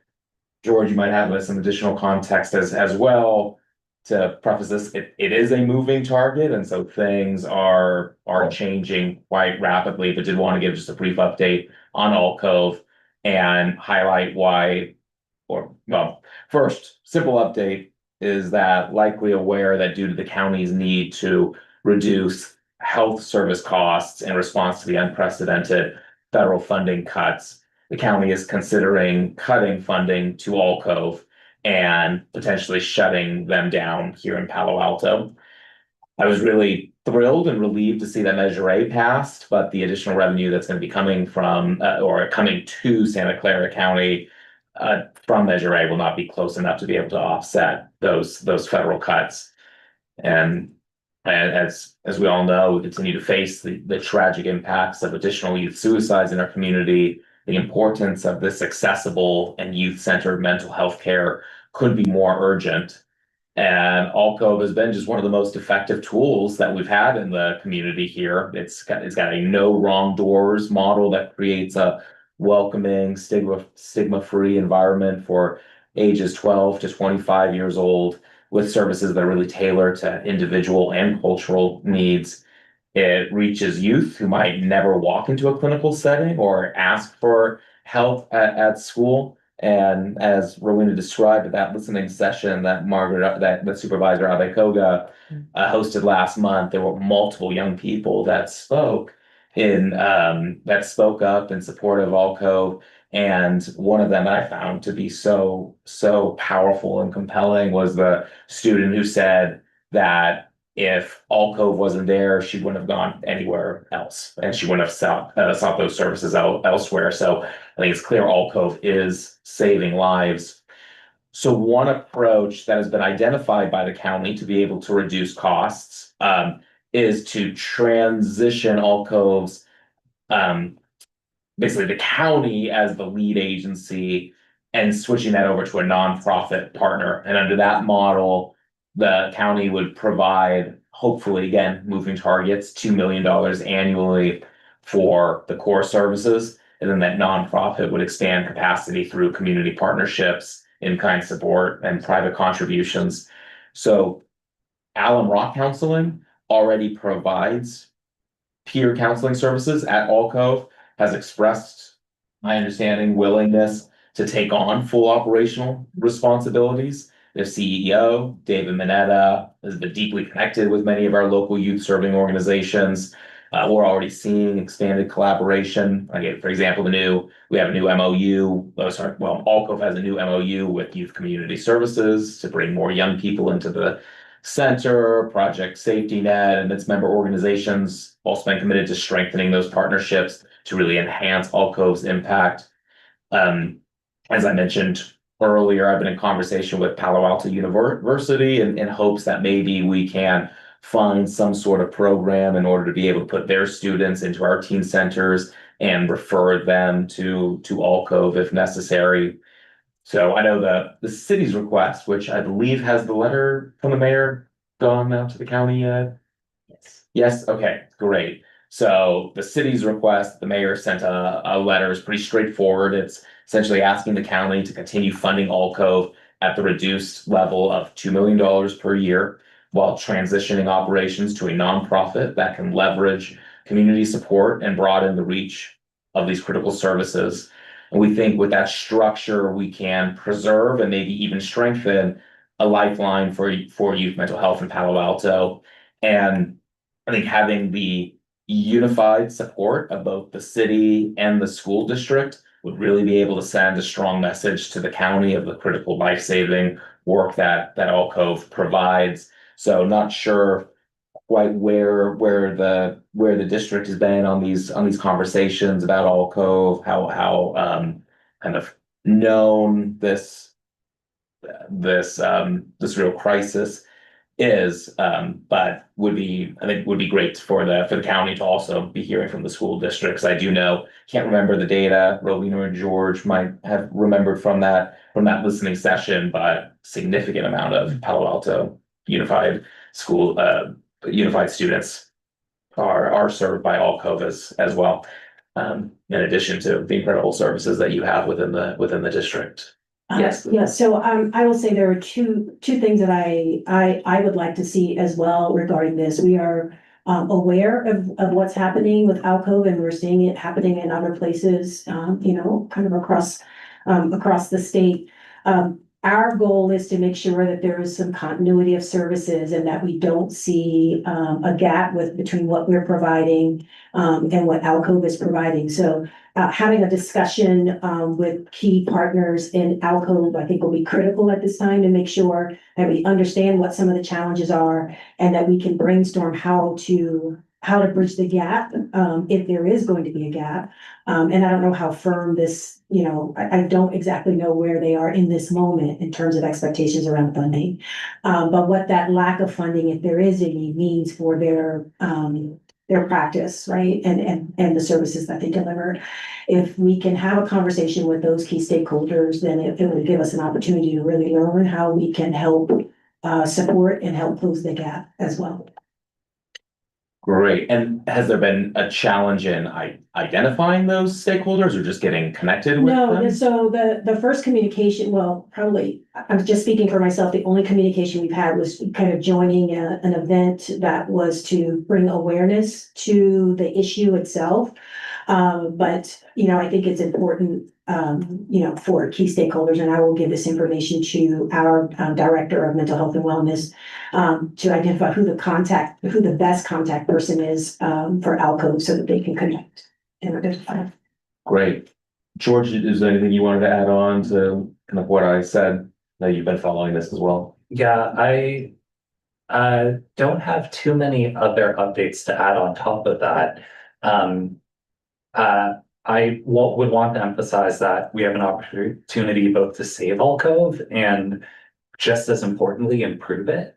George, you might have some additional context as well. To preface this, it is a moving target, and so things are changing quite rapidly, but did want to give just a brief update on Alcove and highlight why, first, simple update is that likely aware that due to the county's need to reduce health service costs in response to the unprecedented federal funding cuts, the county is considering cutting funding to Alcove and potentially shutting them down here in Palo Alto. I was really thrilled and relieved to see that Measure A passed, but the additional revenue that's going to be coming from or coming to Santa Clara County from Measure A will not be close enough to be able to offset those federal cuts. And as we all know, we continue to face the tragic impacts of additional youth suicides in our community. The importance of this accessible and youth-centered mental health care could be more urgent. And Alcove has been just one of the most effective tools that we've had in the community here. It's got a no wrong doors model that creates a welcoming, stigma-free environment for ages 12 to 25 years old, with services that are really tailored to individual and cultural needs. It reaches youth who might never walk into a clinical setting or ask for help at school. And as Rowena described at that listening session that that Supervisor Abekoga hosted last month, there were multiple young people that spoke up in support of Alcove. And one of them I found to be so powerful and compelling was the student who said that if Alcove wasn't there, she wouldn't have gone anywhere else, and she wouldn't have sought those services elsewhere. So I think it's clear Alcove is saving lives. So one approach that has been identified by the county to be able to reduce costs is to transition Alcove's basically the county as the lead agency and switching that over to a nonprofit partner. And under that model, the county would provide, hopefully, again, moving targets, $2 million annually for the core services. And then that nonprofit would expand capacity through community partnerships, in-kind support, and private contributions. So Alum Rock Counseling already provides peer counseling services at Alcove, has expressed, my understanding, willingness to take on full operational responsibilities. Their CEO, David Mineta, has been deeply connected with many of our local youth serving organizations. We're already seeing expanded collaboration. Again, for example, we have a new MOU. Alcove has a new MOU with Youth Community Services to bring more young people into the center. Project Safety Net and its member organizations also been committed to strengthening those partnerships to really enhance Alcove's impact. As I mentioned earlier, I've been in conversation with Palo Alto University in hopes that maybe we can find some sort of program in order to be able to put their students into our teen centers and refer them to Alcove if necessary. So I know the city's request, which I believe has the letter from the mayor, gone out to the county yet? Yes. Yes, okay, great. So the city's request, the mayor sent a letter, is pretty straightforward. It's essentially asking the county to continue funding Alcove at the reduced level of $2 million per year while transitioning operations to a nonprofit that can leverage community support and broaden the reach of these critical services. And we think with that structure, we can preserve and maybe even strengthen a lifeline for youth mental health in Palo Alto. And I think having the unified support of both the city and the school district would really be able to send a strong message to the county of the critical life-saving work that Alcove provides. So not sure quite where the district has been on these conversations about Alcove, how kind of known this real crisis is, but I think would be great for the county to also be hearing from the school districts. I do know, can't remember the data, Rowena and George might have remembered from that listening session, but significant amount of Palo Alto unified students are served by Alcove as well. In addition to the incredible services that you have within the district. Yes. Yeah, so I will say there are two things that I would like to see as well regarding this. We are aware of what's happening with Alcove, and we're seeing it happening in other places, kind of across the state. Our goal is to make sure that there is some continuity of services and that we don't see a gap between what we're providing and what Alcove is providing. So having a discussion with key partners in Alcove, I think, will be critical at this time to make sure that we understand what some of the challenges are and that we can brainstorm how to bridge the gap if there is going to be a gap. And I don't know how firm this, I don't exactly know where they are in this moment in terms of expectations around funding. But what that lack of funding, if there is any, means for their practice, right? And the services that they deliver. If we can have a conversation with those key stakeholders, then it will give us an opportunity to really learn how we can help support and help close the gap as well. Great. And has there been a challenge in identifying those stakeholders or just getting connected with No, them? and so the first communication, well, probably, I'm just speaking for myself, the only communication we've had was kind of joining an event that was to bring awareness to the issue itself. But, I think it's important, for key stakeholders, and I will give this information to our Director of Mental Health and Wellness to identify who the best contact person is for Alcove so that they can connect and identify. Great. George, is there anything you wanted to add on to kind of what I said? I know you've been following this as well. Yeah, I don't have too many other updates to add on top of that. I would want to emphasize that we have an opportunity both to save Alcove and, just as importantly, improve it.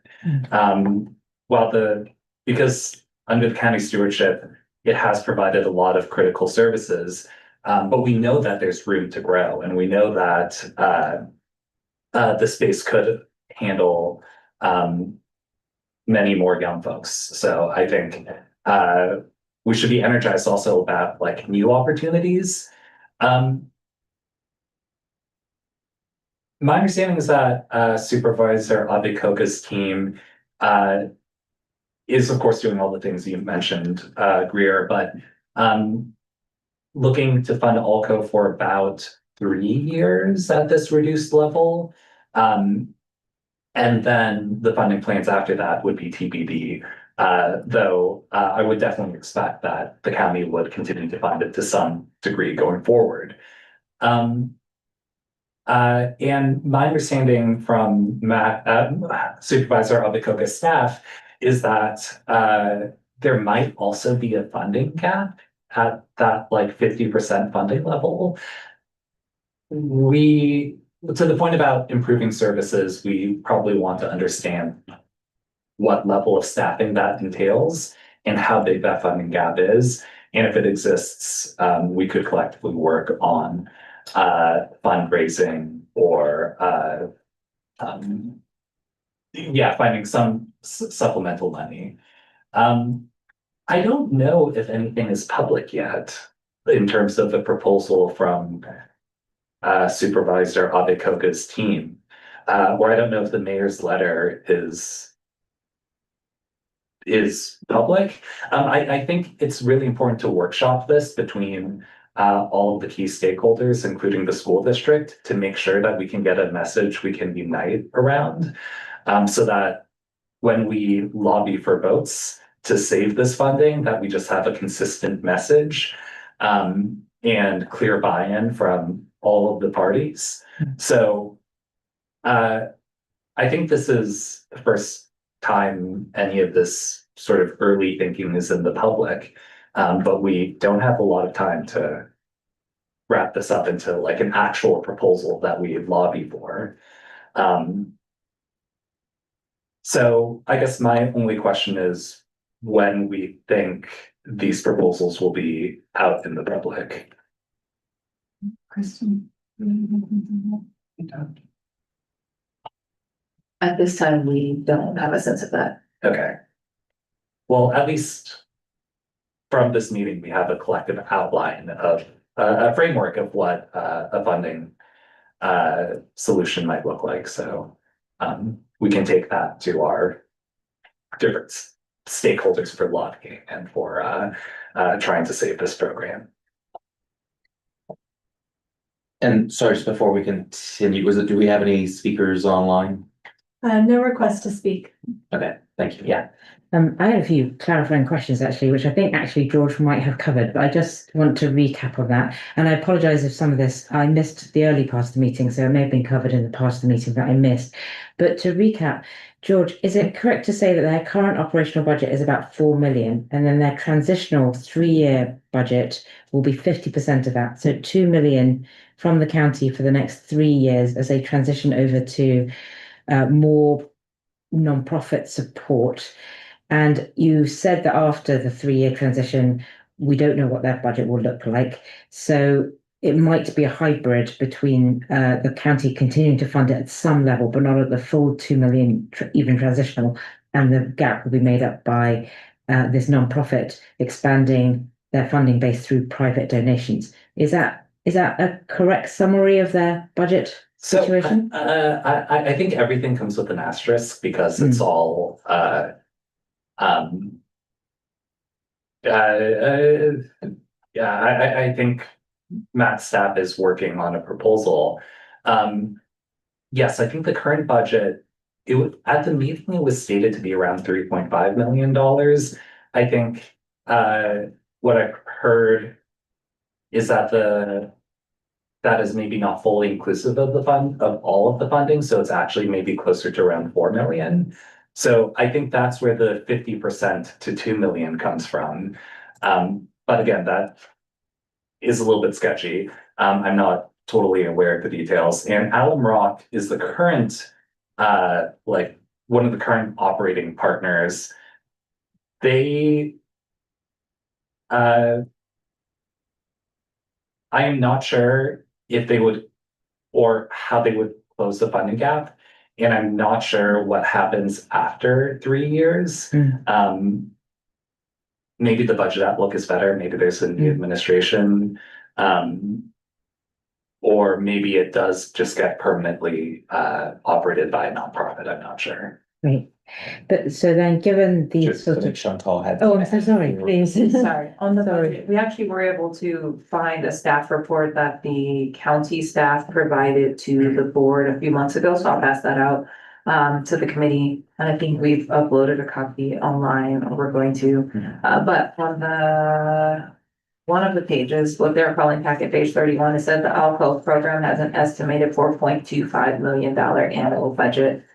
Because under the county stewardship, it has provided a lot of critical services, but we know that there's room to grow, and we know that the space could handle many more young folks. So I think we should be energized also about new opportunities. My understanding is that Supervisor Abikoka's team is of course doing all the things you mentioned, Greer, but looking to fund ALCO for about 3 years at this reduced level. And then the funding plans after that would be TBD. Though I would definitely expect that the county would continue to fund it to some degree going forward. And my understanding from Supervisor Abikoka's staff is that there might also be a funding cap at that like 50% funding level. To the point about improving services, we probably want to understand what level of staffing that entails and how big that funding gap is. And if it exists, we could collectively work on fundraising or finding some supplemental money. I don't know if anything is public yet in terms of the proposal from Supervisor Abikoka's team, or I don't know if the mayor's letter is public. I think it's really important to workshop this between all of the key stakeholders, including the school district, to make sure that we can get a message we can unite around, so that when we lobby for votes to save this funding, that we just have a consistent message and clear buy-in from all of the parties. So I think this is the first time any of this sort of early thinking is in the public, but we don't have a lot of time to wrap this up into like an actual proposal that we lobby for. So I guess my only question is when we think these proposals will be out in the public. Kristen? At this time, we don't have a sense of that. Okay. Well, at least from this meeting, we have a collective outline of a framework of what a funding solution might look like. So we can take that to our different stakeholders for lobbying and for trying to save this program. And sorry, just before we continue, do we have any speakers online? No request to speak. Okay, thank you. Yeah. I had a few clarifying questions actually, which I think actually George might have covered, but I just want to recap on that. And I apologize if some of this, I missed the early part of the meeting, so it may have been covered in the part of the meeting that I missed. But to recap, George, is it correct to say that their current operational budget is about 4 million and then their transitional 3-year budget will be 50% of that? So 2 million from the county for the next 3 years as they transition over to more non-profit support. And you said that after the 3-year transition, we don't know what their budget will look like. So it might be a hybrid between the county continuing to fund it at some level, but not at the full 2 million, even transitional. And the gap will be made up by this nonprofit expanding their funding base through private donations. Is that a correct summary of their budget situation? I think everything comes with an asterisk because it's all I think Matt's staff is working on a proposal. Yes, I think the current budget, at the meeting, it was stated to be around $3.5 million. I think what I've heard is that that is maybe not fully inclusive of all of the funding, so it's actually maybe closer to around 4 million. So I think that's where the 50% to 2 million comes from. But again, that is a little bit sketchy. I'm not totally aware of the details. And Alum Rock is the current, like one of the current operating partners. They, I am not sure if they would or how they would close the funding gap. And I'm not sure what happens after 3 years. Maybe the budget outlook is better. Maybe there's a new administration. or maybe it does just get permanently operated by a nonprofit, I'm not sure. Great. But so then, given the Just sort I think of, Chantal had. oh, I'm so sorry, please. Sorry, on the Sorry. budget, we actually were able to find a staff report that the county staff provided to the board a few months ago, so I'll pass that out to the committee. And I think we've uploaded a copy online, or we're going to. But on one of the pages, what they're calling packet page 31, it said the alcohol program has an estimated $4.25 million annual budget,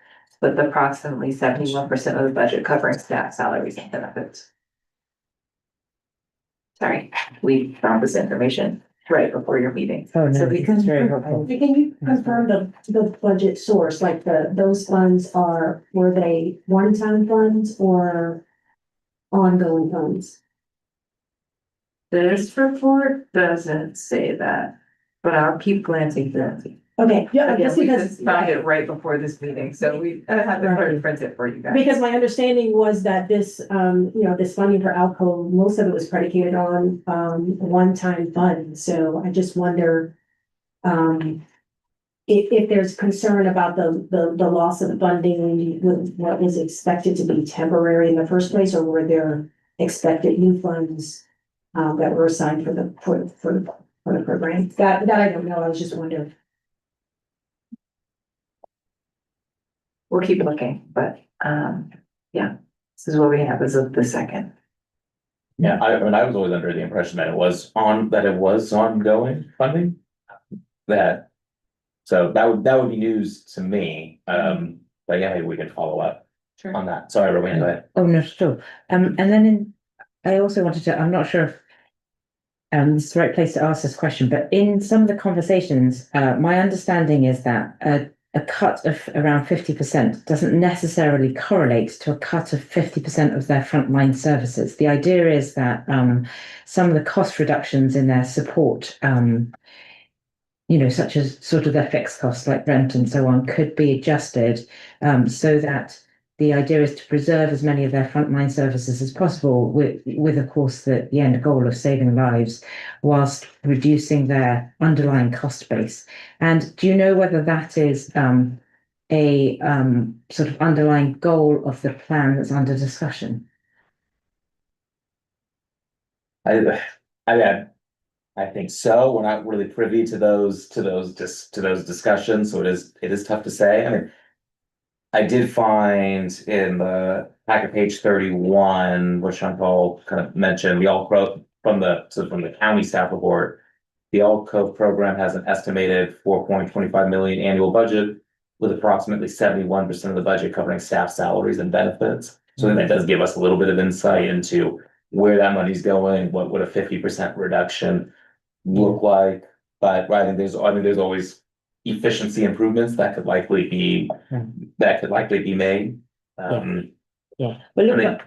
with approximately 71% of the budget covering staff salaries and benefits. Sorry, we found this information right before your meeting. Oh, So no, we this is can, very helpful. Can you confirm the budget source, like those funds were they one-time funds or ongoing funds? this report doesn't say that, but I'll keep glancing through it. Okay, yeah, Again, just we because. just found it right before this meeting, so we had to print it for you guys. Because my understanding was that this, this funding for Alco, most of it was predicated on, one-time funds, so I just wonder. If there's concern about the loss of funding, with what was expected to be temporary in the first place, or were there expected new funds? That were assigned for the program, that I don't know, I was just wondering. We'll keep looking, but, yeah, this is what we have as of the second. Yeah, I mean, I was always under the impression that it was ongoing funding. So that would be news to me, but yeah, maybe we can follow up on that. Sorry, Rowena, go ahead. Oh, no, sure. And then I also wanted to, I'm not sure if this is the right place to ask this question, but in some of the conversations, my understanding is that a cut of around 50% doesn't necessarily correlate to a cut of 50% of their frontline services. The idea is that some of the cost reductions in their support, such as sort of their fixed costs like rent and so on, could be adjusted so that the idea is to preserve as many of their frontline services as possible, with of course the end goal of saving lives, whilst reducing their underlying cost base. And do you know whether that is a sort of underlying goal of the plan that's under discussion? I think so. We're not really privy to those discussions, so it is tough to say. I mean, I did find in the packet page 31, which Chantal kind of mentioned, from the county staff report, the Cove program has an estimated 4.25 million annual budget, with approximately 71% of the budget covering staff salaries and benefits. So that does give us a little bit of insight into where that money's going, what would a 50% reduction look like. But I think there's always efficiency improvements that could likely be made. Yeah. Well, look, I mean-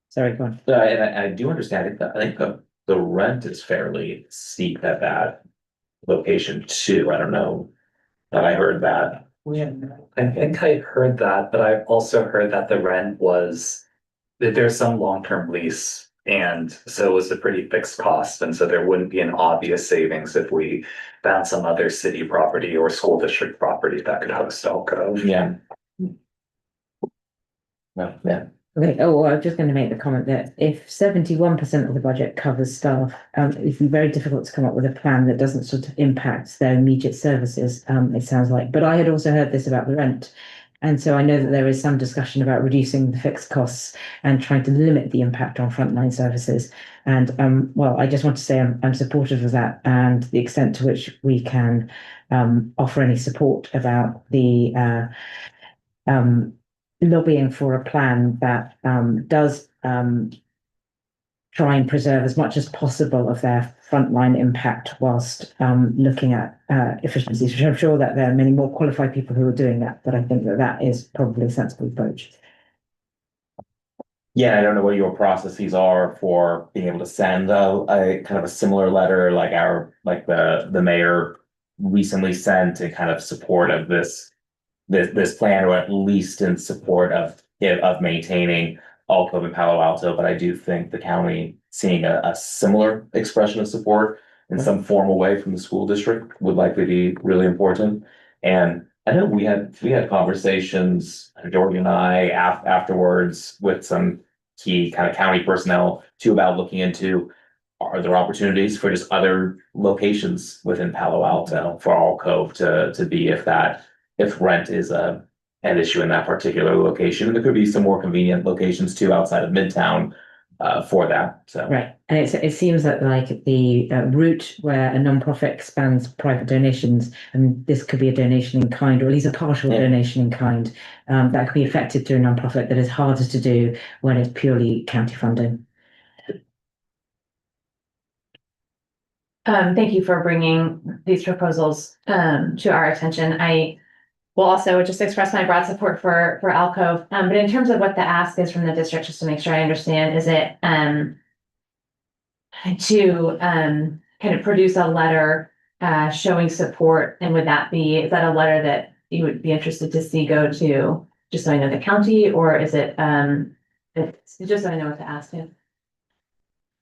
sorry, go on. And I do understand it. I think the rent is fairly steep at that location too. I don't know that I heard that. I think I heard that, but I've also heard that the rent was, that there's some long-term lease. And so it was a pretty fixed cost. And so there wouldn't be an obvious savings if we found some other city property or school district property that could host Elko. Yeah. No, yeah. Okay. Oh, well, I was just going to make the comment that if 71% of the budget covers staff, it'd be very difficult to come up with a plan that doesn't sort of impact their immediate services, it sounds like. But I had also heard this about the rent. And so I know that there is some discussion about reducing the fixed costs and trying to limit the impact on frontline services. And well, I just want to say I'm supportive of that, and the extent to which we can offer any support about the lobbying for a plan that does try and preserve as much as possible of their frontline impact whilst looking at efficiencies, which I'm sure that there are many more qualified people who are doing that, but I think that is probably a sensible approach. Yeah, I don't know what your processes are for being able to send a kind of a similar letter like the mayor recently sent in kind of support of this plan, or at least in support of maintaining Alcove and Palo Alto. But I do think the county seeing a similar expression of support in some formal way from the school district would likely be really important. And I know we had conversations, Jordan and I, afterwards with some key kind of county personnel too, about looking into, are there opportunities for just other locations within Palo Alto for all Cove to be, if rent is an issue in that particular location. And there could be some more convenient locations too outside of Midtown for that, so. Right, and it seems that like the route where a nonprofit expands private donations, and this could be a donation in kind, or at least a partial Yeah. donation in kind, that could be effected through a nonprofit that is harder to do when it's purely county funding. Thank you for bringing these proposals to our attention. I will also just express my broad support for Alcove. But in terms of what the ask is from the district, just to make sure I understand, is it to kind of produce a letter showing support, and is that a letter that you would be interested to see go to, just so I know the county, or is it just so I know what to ask you?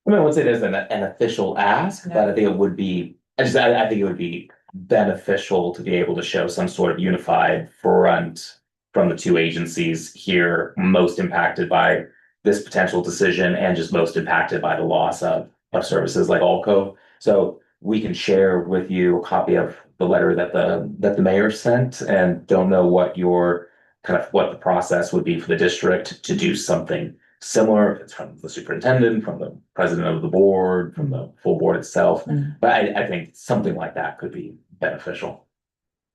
I mean, I would say there's an official ask, but I think it would be, I think it would be beneficial to be able to show some sort of unified front from the two agencies here, most impacted by this potential decision and just most impacted by the loss of services like Allco. So we can share with you a copy of the letter that the mayor sent, and don't know what the process would be for the district to do something similar. If it's from the superintendent, from the president of the board, from the full board itself. Mm. But I think something like that could be beneficial.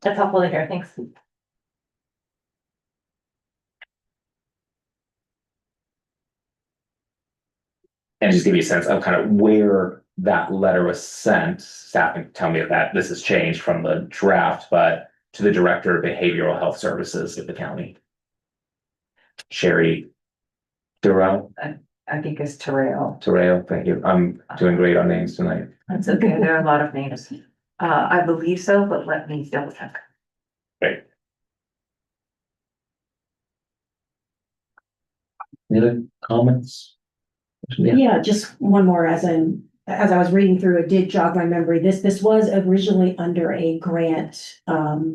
That's helpful to hear. Thanks. And just give you a sense of kind of where that letter was sent. Staff can tell me if this has changed from the draft, but to the director of behavioral health services of the county. Sherry Durrell. I think it's Terrell. Terrell, thank you. I'm doing great on names tonight. That's okay, there are a lot of names. I believe so, but let me double check. Great. Any other comments? Yeah, just one more as I was reading through, it did jog my memory. This was originally under a grant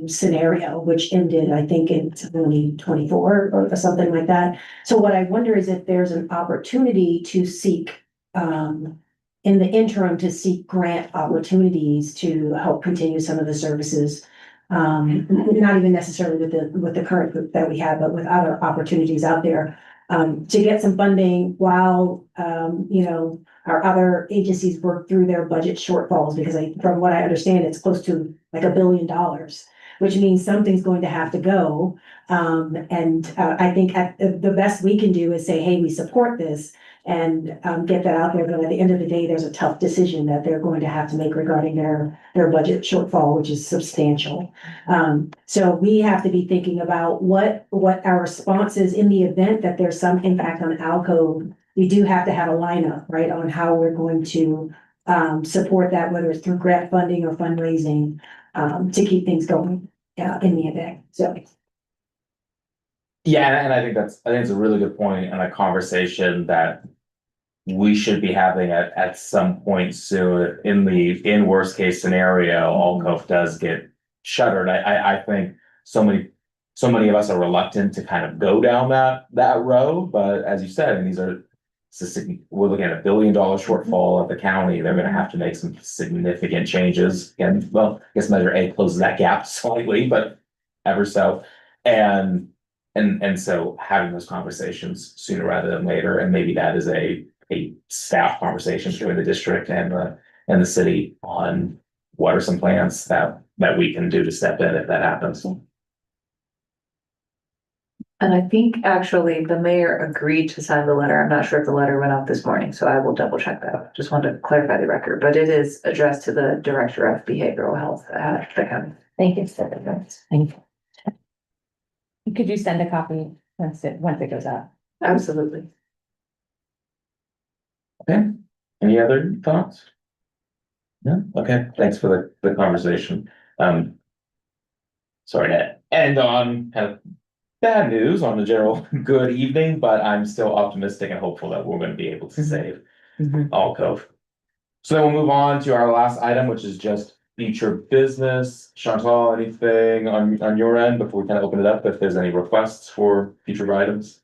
scenario, which ended, I think, in 2024 or something like that. So what I wonder is if there's an opportunity to seek in the interim to seek grant opportunities to help continue some of the services. Not even necessarily with the current group that we have, but with other opportunities out there. To get some funding while, our other agencies work through their budget shortfalls, because from what I understand, it's close to like $1 billion, which means something's going to have to go. I think the best we can do is say, hey, we support this and get that out there. But at the end of the day, there's a tough decision that they're going to have to make regarding their budget shortfall, which is substantial. So we have to be thinking about what our response is in the event that there's some impact on Alcove. We do have to have a lineup, right, on how we're going to support that, whether it's through grant funding or fundraising, to keep things going in the event. So. Yeah, and I think it's a really good point, and a conversation that we should be having at some point soon. In worst case scenario, Allcove does get shuttered. I think so many of us are reluctant to kind of go down that road, but as you said, and we're looking at $1 billion shortfall at the county. They're gonna have to make some significant changes, and well, I guess Measure A closes that gap slightly, but ever so. And so having those conversations sooner rather than later, and maybe that is a staff conversation between the district and the city on what are some plans that we can do to step in if that happens. And I think actually the mayor agreed to sign the letter. I'm not sure if the letter went out this morning, so I will double check that. Just wanted to clarify the record, but it is addressed to the director of behavioral health at the county. Thank you, sir. Thank you. Could you send a copy once it goes out? Absolutely. Okay, any other thoughts? No, okay, thanks for the conversation. Sorry to end on kind of bad news on the general good evening, but I'm still optimistic and hopeful that we're gonna be able to save Allcove. So then we'll move on to our last item, which is just future business. Chantal, anything on your end before we kind of open it up, if there's any requests for future items?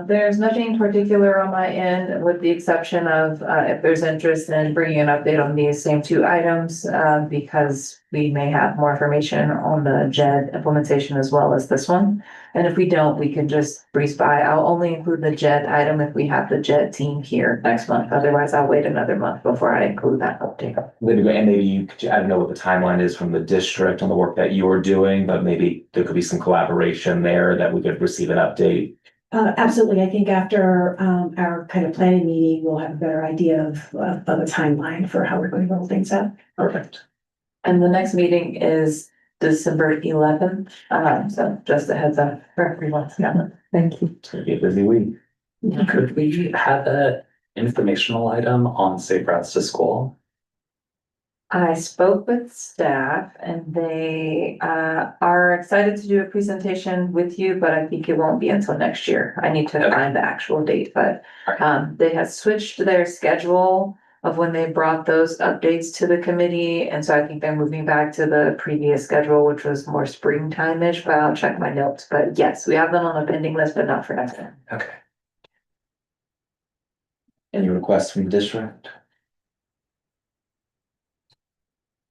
There's nothing particular on my end, with the exception of, if there's interest in bringing an update on these same two items, because we may have more information on the JED implementation as well as this one. And if we don't, we can just breeze by. I'll only include the JED item if we have the JED team here next month. Otherwise, I'll wait another month before I include that update. And maybe you could, I don't know what the timeline is from the district on the work that you're doing, but maybe there could be some collaboration there that we could receive an update. Absolutely. I think after, our kind of planning meeting, we'll have a better idea of a timeline for how we're going to roll things out. Perfect. And the next meeting is December 11th. So just a heads up for everyone. Yeah. Thank you. It's gonna be a busy week. Could we have an informational item on safe routes to school? I spoke with staff and they are excited to do a presentation with you, but I think it won't be until next year. I need to find the actual date, but they have switched their schedule of when they brought those updates to the committee. And so I think they're moving back to the previous schedule, which was more springtime-ish, but I'll check my notes. But yes, we have them on the pending list, but not for next time. Okay. Any requests from the district?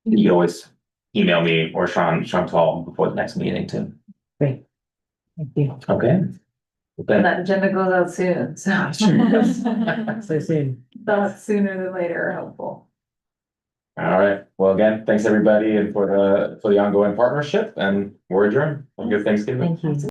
You can always email me or Chantal before the next meeting too. Great. Thank you. Okay. And that agenda goes out soon, so. So soon. Thought sooner than later are helpful. All right. Well, again, thanks everybody and for the ongoing partnership, and we're adjourned. Have a good Thanksgiving. Thank you.